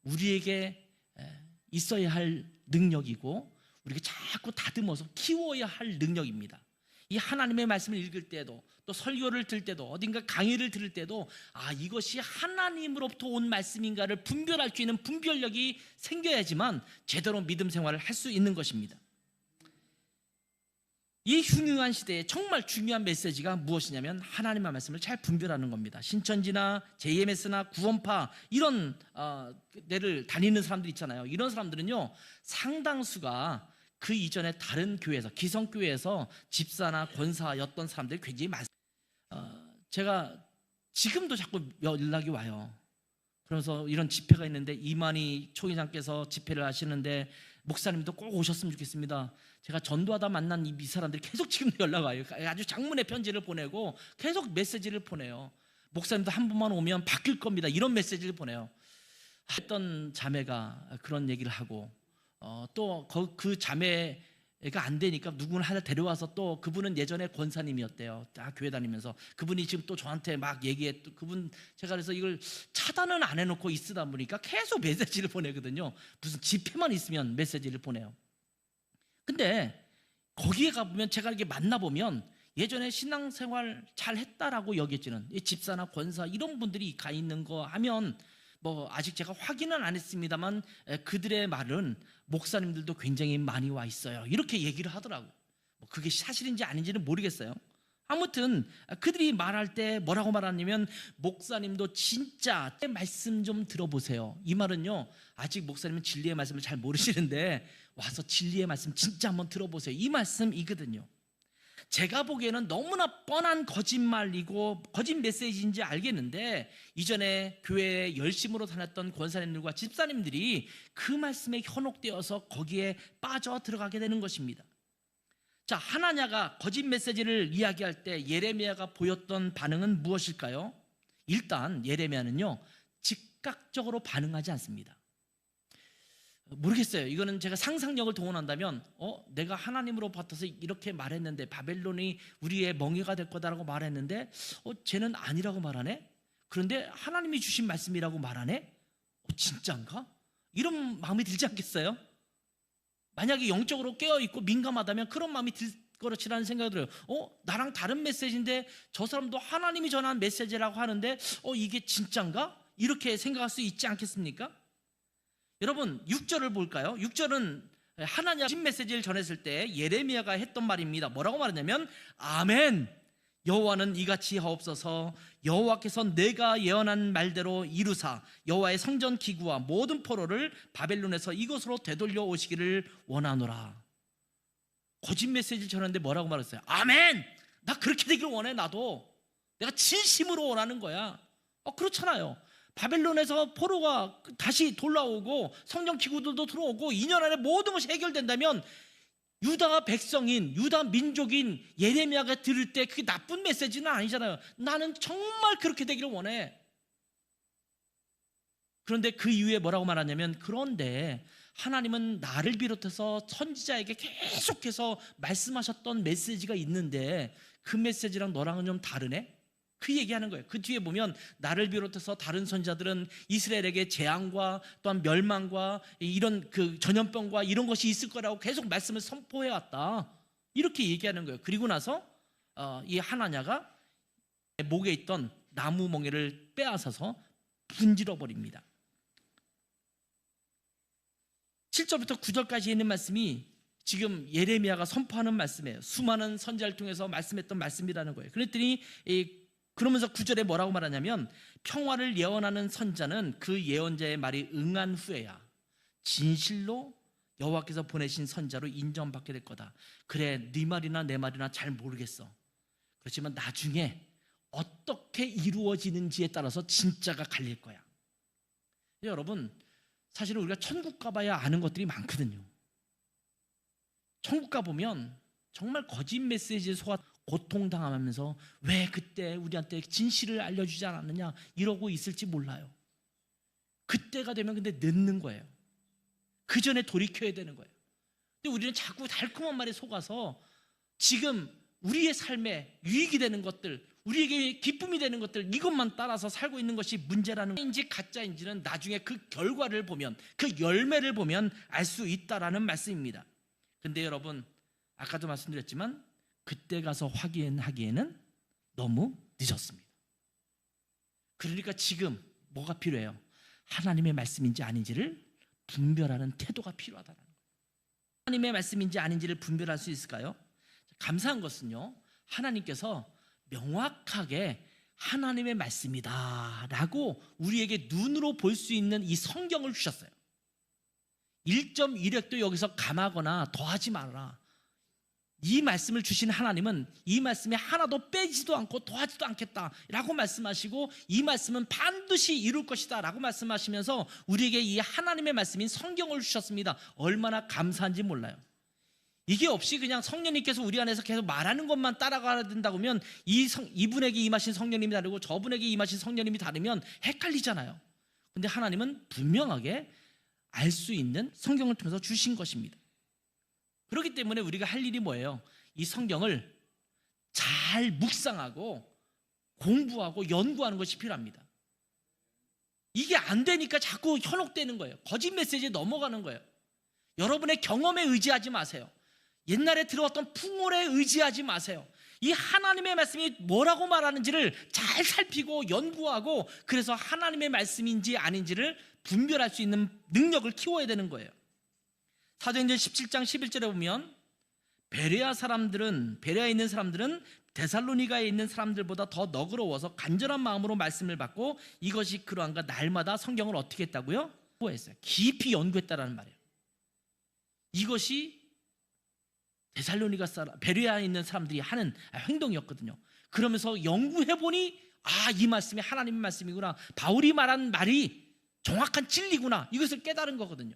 Speaker 1: 우리에게 있어야 할 능력이고 우리가 자꾸 다듬어서 키워야 할 능력입니다. 이 하나님의 말씀을 읽을 때도, 또 설교를 들을 때도, 어딘가 강의를 들을 때도 이것이 하나님으로부터 온 말씀인가를 분별할 수 있는 분별력이 생겨야지만 제대로 믿음 생활을 할 수 있는 것입니다. 이 흉흉한 시대에 정말 중요한 메시지가 무엇이냐면 하나님의 말씀을 잘 분별하는 겁니다. 신천지나 JMS나 구원파 이런 데를 다니는 사람들 있잖아요. 이런 사람들은요, 상당수가 그 이전에 다른 교회에서, 기성교회에서 집사나 권사였던 사람들이 굉장히 많습니다. 제가 지금도 자꾸 연락이 와요. 그래서 이런 집회가 있는데 이만희 총회장께서 집회를 하시는데 목사님도 꼭 오셨으면 좋겠습니다. 제가 전도하다 만난 이 사람들이 계속 지금도 연락 와요. 아주 장문의 편지를 보내고 계속 메시지를 보내요. 목사님도 한 번만 오면 바뀔 겁니다. 이런 메시지를 보내요. 어떤 자매가 그런 얘기를 하고 또 그 자매의 애가 안 되니까 누구를 하나 데려와서 또 그분은 예전에 권사님이었대요. 교회 다니면서 그분이 지금 또 저한테 막 얘기해. 또 그분 제가 그래서 이걸 차단은 안 해놓고 있으다 보니까 계속 메시지를 보내거든요. 무슨 집회만 있으면 메시지를 보내요. 근데 거기에 가보면 제가 이렇게 만나보면 예전에 신앙생활 잘 했다라고 여겨지는 집사나 권사 이런 분들이 가 있는 거 하면 뭐 아직 제가 확인은 안 했습니다만 그들의 말은 목사님들도 굉장히 많이 와 있어요. 이렇게 얘기를 하더라고요. 뭐 그게 사실인지 아닌지는 모르겠어요. 아무튼 그들이 말할 때 뭐라고 말하냐면 목사님도 진짜 말씀 좀 들어보세요. 이 말은요, 아직 목사님은 진리의 말씀을 잘 모르시는데 와서 진리의 말씀 진짜 한번 들어보세요. 이 말씀이거든요. 제가 보기에는 너무나 뻔한 거짓말이고 거짓 메시지인지 알겠는데 이전에 교회에 열심으로 다녔던 권사님들과 집사님들이 그 말씀에 현혹되어서 거기에 빠져 들어가게 되는 것입니다. 자, 하나냐가 거짓 메시지를 이야기할 때 예레미야가 보였던 반응은 무엇일까요? 일단 예레미야는요, 즉각적으로 반응하지 않습니다. 모르겠어요. 이거는 제가 상상력을 동원한다면 내가 하나님으로 받아서 이렇게 말했는데 바벨론이 우리의 멍에가 될 거다라고 말했는데 쟤는 아니라고 말하네? 그런데 하나님이 주신 말씀이라고 말하네? 진짜인가? 이런 마음이 들지 않겠어요? 만약에 영적으로 깨어있고 민감하다면 그런 마음이 들 거라는 생각이 들어요. 나랑 다른 메시지인데 저 사람도 하나님이 전한 메시지라고 하는데 이게 진짜인가? 이렇게 생각할 수 있지 않겠습니까? 여러분 6절을 볼까요? 6절은 하나님 메시지를 전했을 때 예레미야가 했던 말입니다. 뭐라고 말했냐면 아멘, 여호와는 이같이 하옵소서. 여호와께서 내가 예언한 말대로 이루사 여호와의 성전 기구와 모든 포로를 바벨론에서 이곳으로 되돌려 오시기를 원하노라. 거짓 메시지를 전했는데 뭐라고 말했어요? 아멘, 나 그렇게 되기를 원해. 나도 내가 진심으로 원하는 거야. 그렇잖아요. 바벨론에서 포로가 다시 돌아오고 성전 기구들도 들어오고 2년 안에 모든 것이 해결된다면 유다 백성인, 유다 민족인 예레미야가 들을 때 그게 나쁜 메시지는 아니잖아요. 나는 정말 그렇게 되기를 원해. 그런데 그 이후에 뭐라고 말하냐면 그런데 하나님은 나를 비롯해서 선지자에게 계속해서 말씀하셨던 메시지가 있는데 그 메시지랑 너랑은 좀 다르네? 그 얘기하는 거예요. 그 뒤에 보면 나를 비롯해서 다른 선지자들은 이스라엘에게 재앙과 또한 멸망과 이런 그 전염병과 이런 것이 있을 거라고 계속 말씀을 선포해 왔다. 이렇게 얘기하는 거예요. 그리고 나서 이 하나냐가 목에 있던 나무 멍에를 빼앗아서 분질러 버립니다. 7절부터 9절까지 있는 말씀이 지금 예레미야가 선포하는 말씀이에요. 수많은 선지자를 통해서 말씀했던 말씀이라는 거예요. 그랬더니 그러면서 9절에 뭐라고 말하냐면 평화를 예언하는 선자는 그 예언자의 말이 응한 후에야 진실로 여호와께서 보내신 선자로 인정받게 될 거다. 그래, 네 말이나 내 말이나 잘 모르겠어. 그렇지만 나중에 어떻게 이루어지는지에 따라서 진짜가 갈릴 거야. 여러분, 사실은 우리가 천국 가봐야 아는 것들이 많거든요. 천국 가보면 정말 거짓 메시지에 속아 고통당하면서 왜 그때 우리한테 진실을 알려주지 않았느냐 이러고 있을지 몰라요. 그때가 되면 근데 늦는 거예요. 그 전에 돌이켜야 되는 거예요. 근데 우리는 자꾸 달콤한 말에 속아서 지금 우리의 삶에 유익이 되는 것들, 우리에게 기쁨이 되는 것들, 이것만 따라서 살고 있는 것이 문제라는 인지 가짜인지는 나중에 그 결과를 보면, 그 열매를 보면 알 수 있다라는 말씀입니다. 근데 여러분, 아까도 말씀드렸지만 그때 가서 확인하기에는 너무 늦었습니다. 그러니까 지금 뭐가 필요해요? 하나님의 말씀인지 아닌지를 분별하는 태도가 필요하다는 거예요. 하나님의 말씀인지 아닌지를 분별할 수 있을까요? 감사한 것은요, 하나님께서 명확하게 하나님의 말씀이다 라고 우리에게 눈으로 볼 수 있는 이 성경을 주셨어요. 1.1획도 여기서 감하거나 더하지 말아라. 이 말씀을 주신 하나님은 이 말씀에 하나도 빼지도 않고 더하지도 않겠다라고 말씀하시고 이 말씀은 반드시 이룰 것이다 라고 말씀하시면서 우리에게 이 하나님의 말씀인 성경을 주셨습니다. 얼마나 감사한지 몰라요. 이게 없이 그냥 성령님께서 우리 안에서 계속 말하는 것만 따라가야 된다고 하면 이분에게 임하신 성령님이 다르고 저분에게 임하신 성령님이 다르면 헷갈리잖아요. 근데 하나님은 분명하게 알 수 있는 성경을 통해서 주신 것입니다. 그렇기 때문에 우리가 할 일이 뭐예요? 이 성경을 잘 묵상하고 공부하고 연구하는 것이 필요합니다. 이게 안 되니까 자꾸 현혹되는 거예요. 거짓 메시지에 넘어가는 거예요. 여러분의 경험에 의지하지 마세요. 옛날에 들어왔던 풍월에 의지하지 마세요. 이 하나님의 말씀이 뭐라고 말하는지를 잘 살피고 연구하고, 그래서 하나님의 말씀인지 아닌지를 분별할 수 있는 능력을 키워야 되는 거예요. 사도행전 17장 11절에 보면 베레아에 있는 사람들은 데살로니가에 있는 사람들보다 더 너그러워서 간절한 마음으로 말씀을 받고 이것이 그러한가 날마다 성경을 어떻게 했다고요? 공부했어요. 깊이 연구했다라는 말이에요. 이것이 데살로니가 사람, 베레아에 있는 사람들이 하는 행동이었거든요. 그러면서 연구해보니 이 말씀이 하나님의 말씀이구나, 바울이 말한 말이 정확한 진리구나, 이것을 깨달은 거거든요.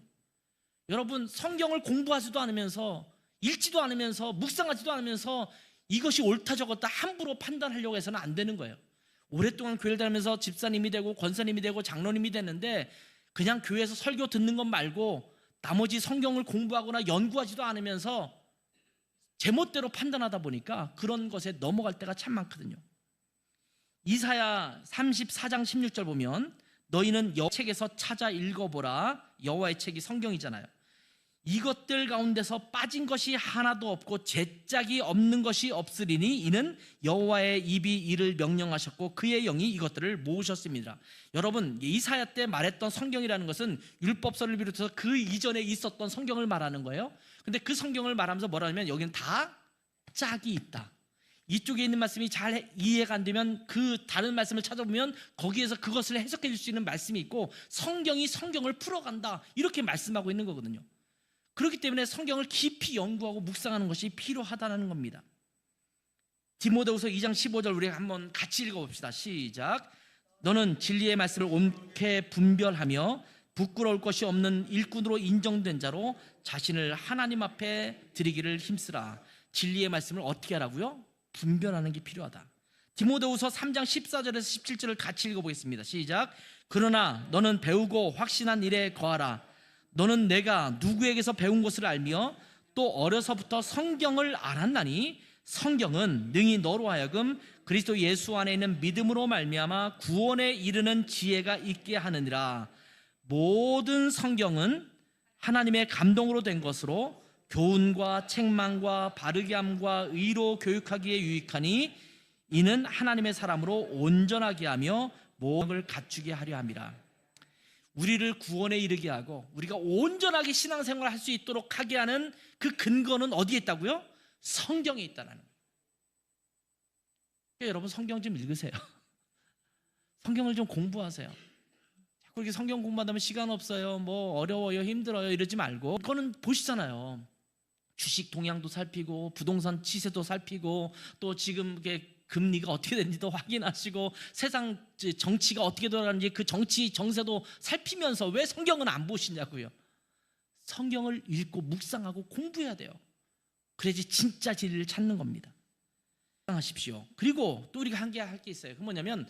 Speaker 1: 여러분, 성경을 공부하지도 않으면서, 읽지도 않으면서, 묵상하지도 않으면서 이것이 옳다 저렇다 함부로 판단하려고 해서는 안 되는 거예요. 오랫동안 교회를 다니면서 집사님이 되고 권사님이 되고 장로님이 됐는데 그냥 교회에서 설교 듣는 것 말고 나머지 성경을 공부하거나 연구하지도 않으면서 제멋대로 판단하다 보니까 그런 것에 넘어갈 때가 참 많거든요. 이사야 34장 16절 보면 너희는 여호와 책에서 찾아 읽어보라. 여호와의 책이 성경이잖아요. 이것들 가운데서 빠진 것이 하나도 없고 제짝이 없는 것이 없으리니 이는 여호와의 입이 이를 명령하셨고 그의 영이 이것들을 모으셨습니다. 여러분, 이사야 때 말했던 성경이라는 것은 율법서를 비롯해서 그 이전에 있었던 성경을 말하는 거예요. 근데 그 성경을 말하면서 뭐라 하면 여기는 다 짝이 있다. 이쪽에 있는 말씀이 잘 이해가 안 되면 그 다른 말씀을 찾아보면 거기에서 그것을 해석해 줄 수 있는 말씀이 있고, 성경이 성경을 풀어간다, 이렇게 말씀하고 있는 거거든요. 그렇기 때문에 성경을 깊이 연구하고 묵상하는 것이 필요하다는 겁니다. 디모데후서 2장 15절 우리가 한번 같이 읽어봅시다. 시작. 너는 진리의 말씀을 옳게 분별하며 부끄러울 것이 없는 일꾼으로 인정된 자로 자신을 하나님 앞에 드리기를 힘쓰라. 진리의 말씀을 어떻게 하라고요? 분별하는 게 필요하다. 디모데후서 3장 14절에서 17절을 같이 읽어보겠습니다. 시작. 그러나 너는 배우고 확신한 일에 거하라. 너는 내가 누구에게서 배운 것을 알며 또 어려서부터 성경을 알았나니 성경은 능히 너로 하여금 그리스도 예수 안에 있는 믿음으로 말미암아 구원에 이르는 지혜가 있게 하느니라. 모든 성경은 하나님의 감동으로 된 것으로 교훈과 책망과 바르게 함과 의로 교육하기에 유익하니 이는 하나님의 사람으로 온전하게 하며 모험을 갖추게 하려 함이라. 우리를 구원에 이르게 하고 우리가 온전하게 신앙생활을 할 수 있도록 하게 하는 그 근거는 어디에 있다고요? 성경에 있다는 거예요. 그러니까 여러분, 성경 좀 읽으세요. 성경을 좀 공부하세요. 자꾸 이렇게 성경 공부한다면 시간 없어요, 뭐 어려워요, 힘들어요 이러지 말고, 그거는 보시잖아요. 주식 동향도 살피고 부동산 시세도 살피고 또 지금 금리가 어떻게 되는지도 확인하시고 세상 정치가 어떻게 돌아가는지 그 정치 정세도 살피면서 왜 성경은 안 보시냐고요. 성경을 읽고 묵상하고 공부해야 돼요. 그래야지 진짜 진리를 찾는 겁니다. 하십시오. 그리고 또 우리가 할 게 있어요. 그 뭐냐면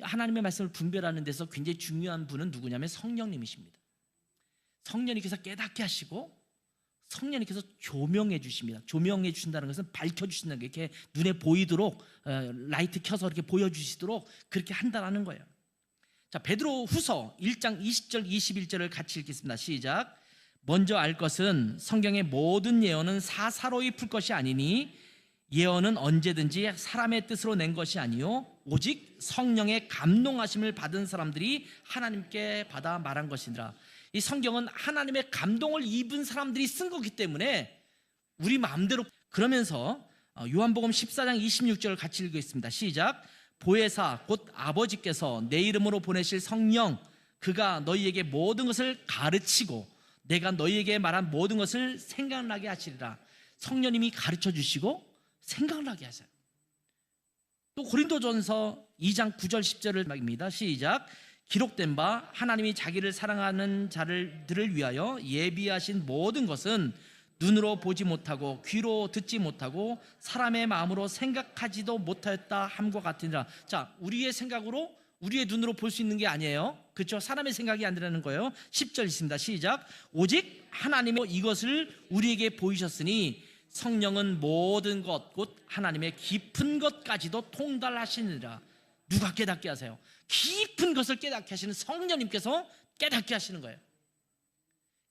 Speaker 1: 하나님의 말씀을 분별하는 데서 굉장히 중요한 분은 누구냐면 성령님이십니다. 성령님께서 깨닫게 하시고 성령님께서 조명해 주십니다. 조명해 주신다는 것은 밝혀 주신다는 게, 이렇게 눈에 보이도록 라이트 켜서 이렇게 보여주시도록 그렇게 한다는 거예요. 자, 베드로 후서 1장 20절 21절을 같이 읽겠습니다. 시작. 먼저 알 것은 성경의 모든 예언은 사사로이 풀 것이 아니니 예언은 언제든지 사람의 뜻으로 낸 것이 아니요 오직 성령의 감동하심을 받은 사람들이 하나님께 받아 말한 것이니라. 이 성경은 하나님의 감동을 입은 사람들이 쓴 거기 때문에 우리 마음대로. 그러면서 요한복음 14장 26절을 같이 읽겠습니다. 시작. 보혜사 곧 아버지께서 내 이름으로 보내실 성령 그가 너희에게 모든 것을 가르치고 내가 너희에게 말한 모든 것을 생각나게 하시리라. 성령님이 가르쳐 주시고 생각나게 하세요. 또 고린도전서 2장 9절 10절을 말입니다. 시작. 기록된 바 하나님이 자기를 사랑하는 자들을 위하여 예비하신 모든 것은 눈으로 보지 못하고 귀로 듣지 못하고 사람의 마음으로 생각하지도 못하였다 함과 같으니라. 자, 우리의 생각으로 우리의 눈으로 볼 수 있는 게 아니에요. 그렇죠? 사람의 생각이 아니라는 거예요. 10절 있습니다. 시작. 오직 하나님이 이것을 우리에게 보이셨으니 성령은 모든 것 곧 하나님의 깊은 것까지도 통달하시느니라. 누가 깨닫게 하세요? 깊은 것을 깨닫게 하시는 성령님께서 깨닫게 하시는 거예요.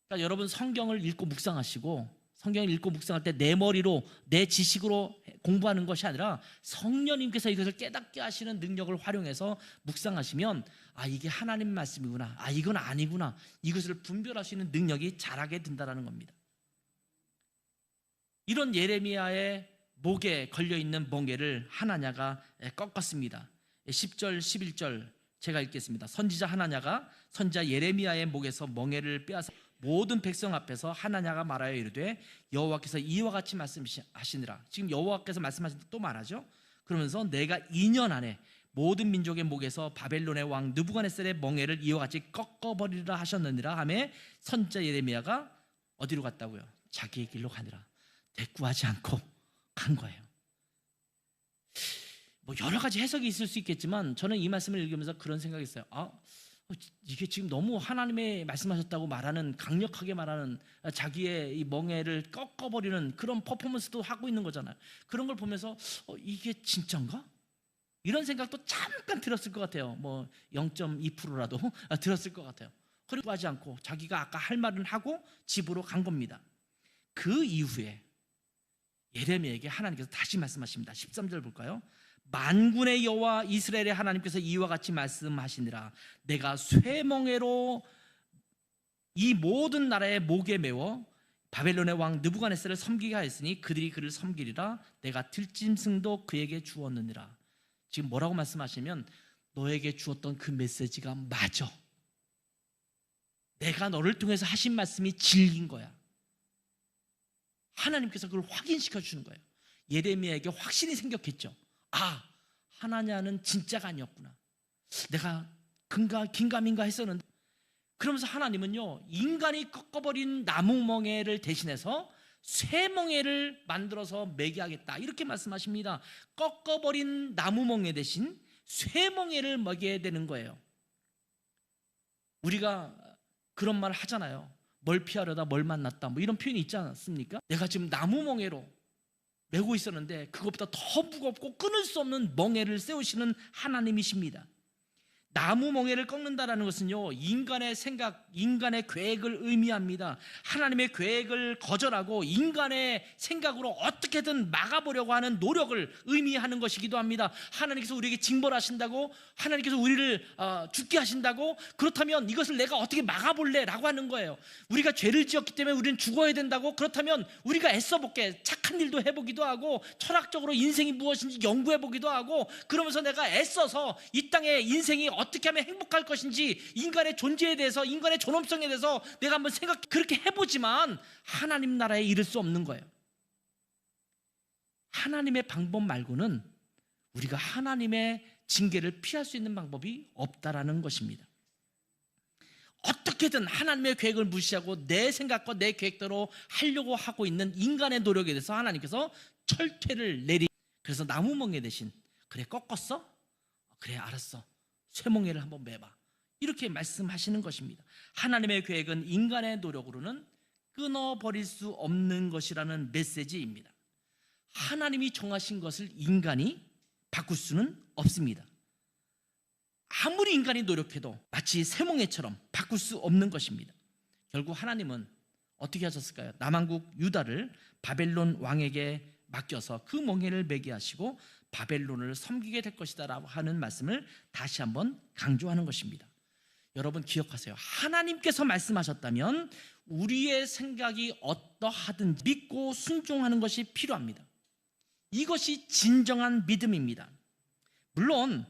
Speaker 1: 그러니까 여러분 성경을 읽고 묵상하시고, 성경을 읽고 묵상할 때 내 머리로 내 지식으로 공부하는 것이 아니라 성령님께서 이것을 깨닫게 하시는 능력을 활용해서 묵상하시면, 아, 이게 하나님 말씀이구나, 아, 이건 아니구나, 이것을 분별할 수 있는 능력이 자라게 된다는 겁니다. 이런 예레미야의 목에 걸려있는 멍에를 하나냐가 꺾었습니다. 10절 11절 제가 읽겠습니다. 선지자 하나냐가 선지자 예레미야의 목에서 멍에를 빼앗아 모든 백성 앞에서 하나냐가 말하여 이르되 여호와께서 이와 같이 말씀하시니라. 지금 여호와께서 말씀하신 또 말하죠. 그러면서 내가 2년 안에 모든 민족의 목에서 바벨론의 왕 느부갓네살의 멍에를 이와 같이 꺾어버리리라 하셨느니라 하며 선지자 예레미야가 어디로 갔다고요? 자기의 길로 가니라. 대꾸하지 않고 간 거예요. 뭐 여러 가지 해석이 있을 수 있겠지만 저는 이 말씀을 읽으면서 그런 생각이 있어요. 이게 지금 너무 하나님의 말씀하셨다고 말하는, 강력하게 말하는, 자기의 이 멍에를 꺾어버리는 그런 퍼포먼스도 하고 있는 거잖아요. 그런 걸 보면서 이게 진짠가? 이런 생각도 잠깐 들었을 것 같아요. 뭐 0.2%라도 들었을 것 같아요. 그리고 하지 않고 자기가 아까 할 말은 하고 집으로 간 겁니다. 그 이후에 예레미야에게 하나님께서 다시 말씀하십니다. 13절 볼까요? 만군의 여호와 이스라엘의 하나님께서 이와 같이 말씀하시니라. 내가 쇠멍에로 이 모든 나라의 목에 메워 바벨론의 왕 느부갓네살을 섬기게 하였으니 그들이 그를 섬기리라. 내가 들짐승도 그에게 주었느니라. 지금 뭐라고 말씀하시면, 너에게 주었던 그 메시지가 맞아. 내가 너를 통해서 하신 말씀이 진리인 거야. 하나님께서 그걸 확인시켜 주는 거예요. 예레미야에게 확신이 생겼겠죠. 아, 하나냐는 진짜가 아니었구나. 내가 긴가민가 했었는데. 그러면서 하나님은요, 인간이 꺾어버린 나무멍에를 대신해서 쇠멍에를 만들어서 매게 하겠다, 이렇게 말씀하십니다. 꺾어버린 나무멍에 대신 쇠멍에를 먹여야 되는 거예요. 우리가 그런 말 하잖아요. 뭘 피하려다 뭘 만났다, 뭐 이런 표현이 있지 않습니까? 내가 지금 나무멍에로 메고 있었는데 그것보다 더 무겁고 끊을 수 없는 멍에를 세우시는 하나님이십니다. 나무 멍에를 꺾는다라는 것은요, 인간의 생각, 인간의 계획을 의미합니다. 하나님의 계획을 거절하고 인간의 생각으로 어떻게든 막아보려고 하는 노력을 의미하는 것이기도 합니다. 하나님께서 우리에게 징벌하신다고, 하나님께서 우리를 죽게 하신다고, 그렇다면 이것을 내가 어떻게 막아볼래? 라고 하는 거예요. 우리가 죄를 지었기 때문에 우리는 죽어야 된다고, 그렇다면 우리가 애써볼게, 착한 일도 해보기도 하고 철학적으로 인생이 무엇인지 연구해보기도 하고, 그러면서 내가 애써서 이 땅에 인생이 어떻게 하면 행복할 것인지, 인간의 존재에 대해서, 인간의 존엄성에 대해서 내가 한번 그렇게 해보지만 하나님 나라에 이를 수 없는 거예요. 하나님의 방법 말고는 우리가 하나님의 징계를 피할 수 있는 방법이 없다라는 것입니다. 어떻게든 하나님의 계획을 무시하고 내 생각과 내 계획대로 하려고 하고 있는 인간의 노력에 대해서 하나님께서 철퇴를 그래서 나무멍에 대신, 그래 꺾었어? 그래 알았어, 쇠멍에를 한번 매봐, 이렇게 말씀하시는 것입니다. 하나님의 계획은 인간의 노력으로는 끊어버릴 수 없는 것이라는 메시지입니다. 하나님이 정하신 것을 인간이 바꿀 수는 없습니다. 아무리 인간이 노력해도 마치 쇠멍에처럼 바꿀 수 없는 것입니다. 결국 하나님은 어떻게 하셨을까요? 남왕국 유다를 바벨론 왕에게 맡겨서 그 멍에를 매게 하시고 바벨론을 섬기게 될 것이다 라고 하는 말씀을 다시 한번 강조하는 것입니다. 여러분 기억하세요. 하나님께서 말씀하셨다면 우리의 생각이 어떠하든지 믿고 순종하는 것이 필요합니다. 이것이 진정한 믿음입니다. 물론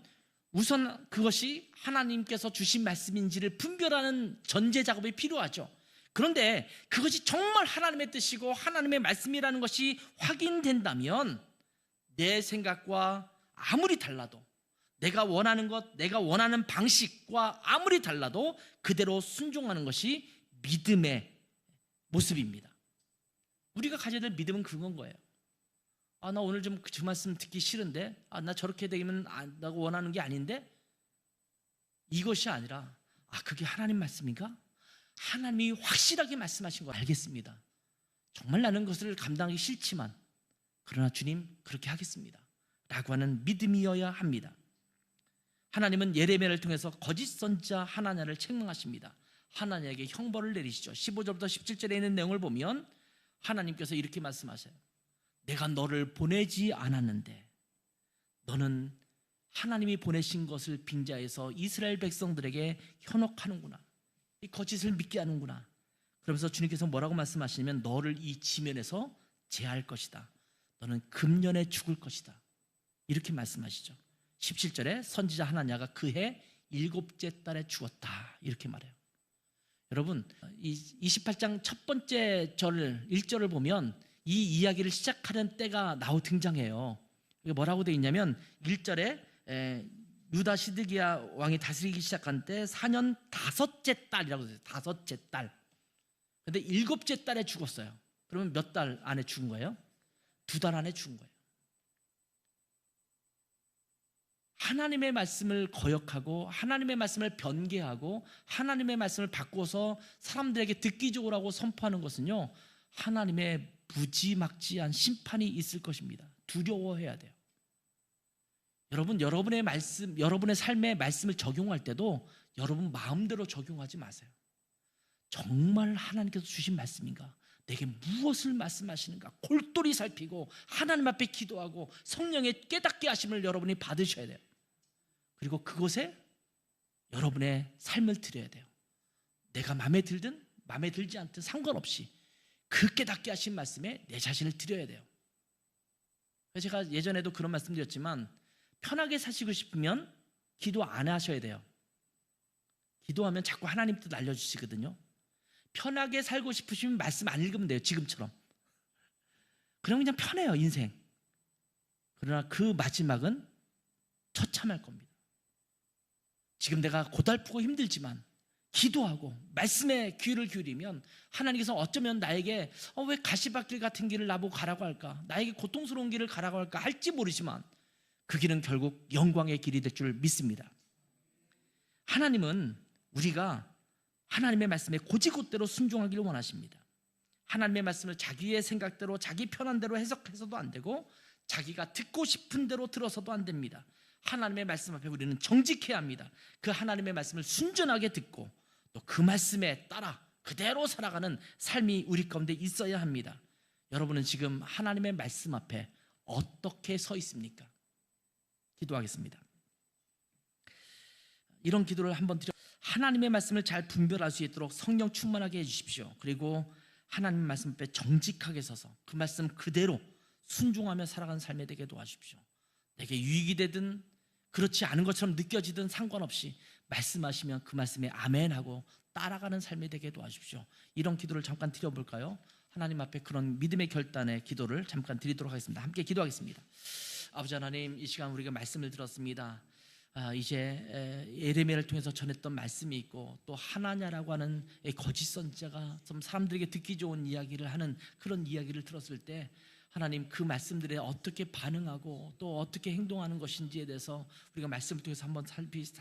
Speaker 1: 우선 그것이 하나님께서 주신 말씀인지를 분별하는 전제 작업이 필요하죠. 그런데 그것이 정말 하나님의 뜻이고 하나님의 말씀이라는 것이 확인된다면 내 생각과 아무리 달라도, 내가 원하는 것, 내가 원하는 방식과 아무리 달라도 그대로 순종하는 것이 믿음의 모습입니다. 우리가 가져야 될 믿음은 그건 거예요. 나 오늘 좀 그 말씀 듣기 싫은데, 나 저렇게 되면 나가 원하는 게 아닌데, 이것이 아니라 아, 그게 하나님 말씀인가? 하나님이 확실하게 말씀하신 거 알겠습니다. 정말 나는 것을 감당하기 싫지만 그러나 주님 그렇게 하겠습니다 라고 하는 믿음이어야 합니다. 하나님은 예레미야를 통해서 거짓 선지자 하나냐를 책망하십니다. 하나냐에게 형벌을 내리시죠. 15절부터 17절에 있는 내용을 보면 하나님께서 이렇게 말씀하세요. 내가 너를 보내지 않았는데 너는 하나님이 보내신 것을 빙자해서 이스라엘 백성들에게 현혹하는구나. 이 거짓을 믿게 하는구나. 그러면서 주님께서 뭐라고 말씀하시냐면 너를 이 지면에서 제할 것이다. 너는 금년에 죽을 것이다. 이렇게 말씀하시죠. 17절에 선지자 하나냐가 그해 7째 달에 죽었다. 이렇게 말해요. 여러분, 이 28장 첫 번째 절 1절을 보면 이 이야기를 시작하는 때가 등장해요. 이게 뭐라고 되어 있냐면 1절에 유다 시드기야 왕이 다스리기 시작한 때 4년 5째 달이라고 되어 있어요. 5째 달. 근데 7째 달에 죽었어요. 그러면 몇 달 안에 죽은 거예요? 2달 안에 죽은 거예요. 하나님의 말씀을 거역하고 하나님의 말씀을 변개하고 하나님의 말씀을 바꿔서 사람들에게 듣기 좋으라고 선포하는 것은요, 하나님의 무지막지한 심판이 있을 것입니다. 두려워해야 돼요. 여러분, 여러분의 말씀, 여러분의 삶에 말씀을 적용할 때도 여러분 마음대로 적용하지 마세요. 정말 하나님께서 주신 말씀인가? 내게 무엇을 말씀하시는가? 골똘히 살피고 하나님 앞에 기도하고 성령의 깨닫게 하심을 여러분이 받으셔야 돼요. 그리고 그곳에 여러분의 삶을 드려야 돼요. 내가 마음에 들든 마음에 들지 않든 상관없이 그 깨닫게 하신 말씀에 내 자신을 드려야 돼요. 제가 예전에도 그런 말씀 드렸지만 편하게 사시고 싶으면 기도 안 하셔야 돼요. 기도하면 자꾸 하나님 뜻 알려주시거든요. 편하게 살고 싶으시면 말씀 안 읽으면 돼요. 지금처럼. 그럼 그냥 편해요, 인생. 그러나 그 마지막은 처참할 겁니다. 지금 내가 고달프고 힘들지만 기도하고 말씀에 귀를 기울이면 하나님께서 어쩌면 나에게 왜 가시밭길 같은 길을 나보고 가라고 할까? 나에게 고통스러운 길을 가라고 할까? 할지 모르지만 그 길은 결국 영광의 길이 될 줄 믿습니다. 하나님은 우리가 하나님의 말씀에 곧이곧대로 순종하기를 원하십니다. 하나님의 말씀을 자기의 생각대로 자기 편한 대로 해석해서도 안 되고 자기가 듣고 싶은 대로 들어서도 안 됩니다. 하나님의 말씀 앞에 우리는 정직해야 합니다. 그 하나님의 말씀을 순전하게 듣고 또 그 말씀에 따라 그대로 살아가는 삶이 우리 가운데 있어야 합니다. 여러분은 지금 하나님의 말씀 앞에 어떻게 서 있습니까? 기도하겠습니다. 이런 기도를 한번 드려. 하나님의 말씀을 잘 분별할 수 있도록 성령 충만하게 해주십시오. 그리고 하나님의 말씀 앞에 정직하게 서서 그 말씀 그대로 순종하며 살아가는 삶이 되게 도와주십시오. 내게 유익이 되든 그렇지 않은 것처럼 느껴지든 상관없이 말씀하시면 그 말씀에 아멘하고 따라가는 삶이 되게 도와주십시오. 이런 기도를 잠깐 드려볼까요? 하나님 앞에 그런 믿음의 결단의 기도를 잠깐 드리도록 하겠습니다. 함께 기도하겠습니다. 아버지 하나님, 이 시간 우리가 말씀을 들었습니다. 이제 예레미야를 통해서 전했던 말씀이 있고 또 하나냐라고 하는 거짓 선지자가 좀 사람들에게 듣기 좋은 이야기를 하는 그런 이야기를 들었을 때 하나님, 그 말씀들에 어떻게 반응하고 또 어떻게 행동하는 것인지에 대해서 우리가 말씀을 통해서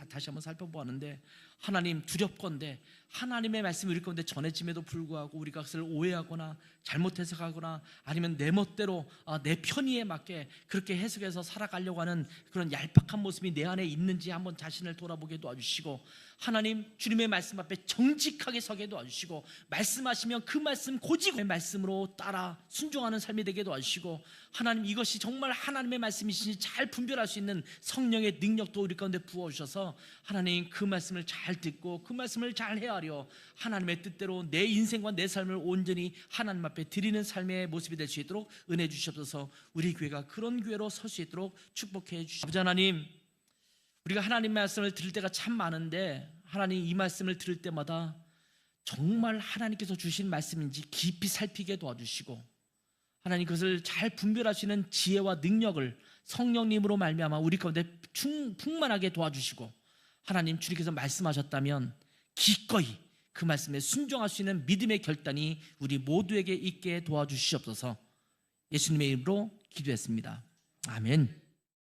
Speaker 1: 다시 한번 살펴보았는데, 하나님 두렵건대 하나님의 말씀이 우리 가운데 전해짐에도 불구하고 우리가 그것을 오해하거나 잘못 해석하거나 아니면 내 멋대로 내 편의에 맞게 그렇게 해석해서 살아가려고 하는 그런 얄팍한 모습이 내 안에 있는지 한번 자신을 돌아보게 도와주시고, 하나님 주님의 말씀 앞에 정직하게 서게 도와주시고, 말씀하시면 그 말씀 고지고의 말씀으로 따라 순종하는 삶이 되게 도와주시고, 하나님 이것이 정말 하나님의 말씀이신지 잘 분별할 수 있는 성령의 능력도 우리 가운데 부어주셔서 하나님 그 말씀을 잘 듣고 그 말씀을 잘 헤아려 하나님의 뜻대로 내 인생과 내 삶을 온전히 하나님 앞에 드리는 삶의 모습이 될 수 있도록 은혜 주시옵소서. 우리 교회가 그런 교회로 설 수 있도록 축복해 주시옵소서. 아버지 하나님, 우리가 하나님의 말씀을 들을 때가 참 많은데 하나님 이 말씀을 들을 때마다 정말 하나님께서 주신 말씀인지 깊이 살피게 도와주시고, 하나님 그것을 잘 분별하시는 지혜와 능력을 성령님으로 말미암아 우리 가운데 풍만하게 도와주시고, 하나님 주님께서 말씀하셨다면 기꺼이 그 말씀에 순종할 수 있는 믿음의 결단이 우리 모두에게 있게 도와주시옵소서. 예수님의 이름으로 기도했습니다. 아멘.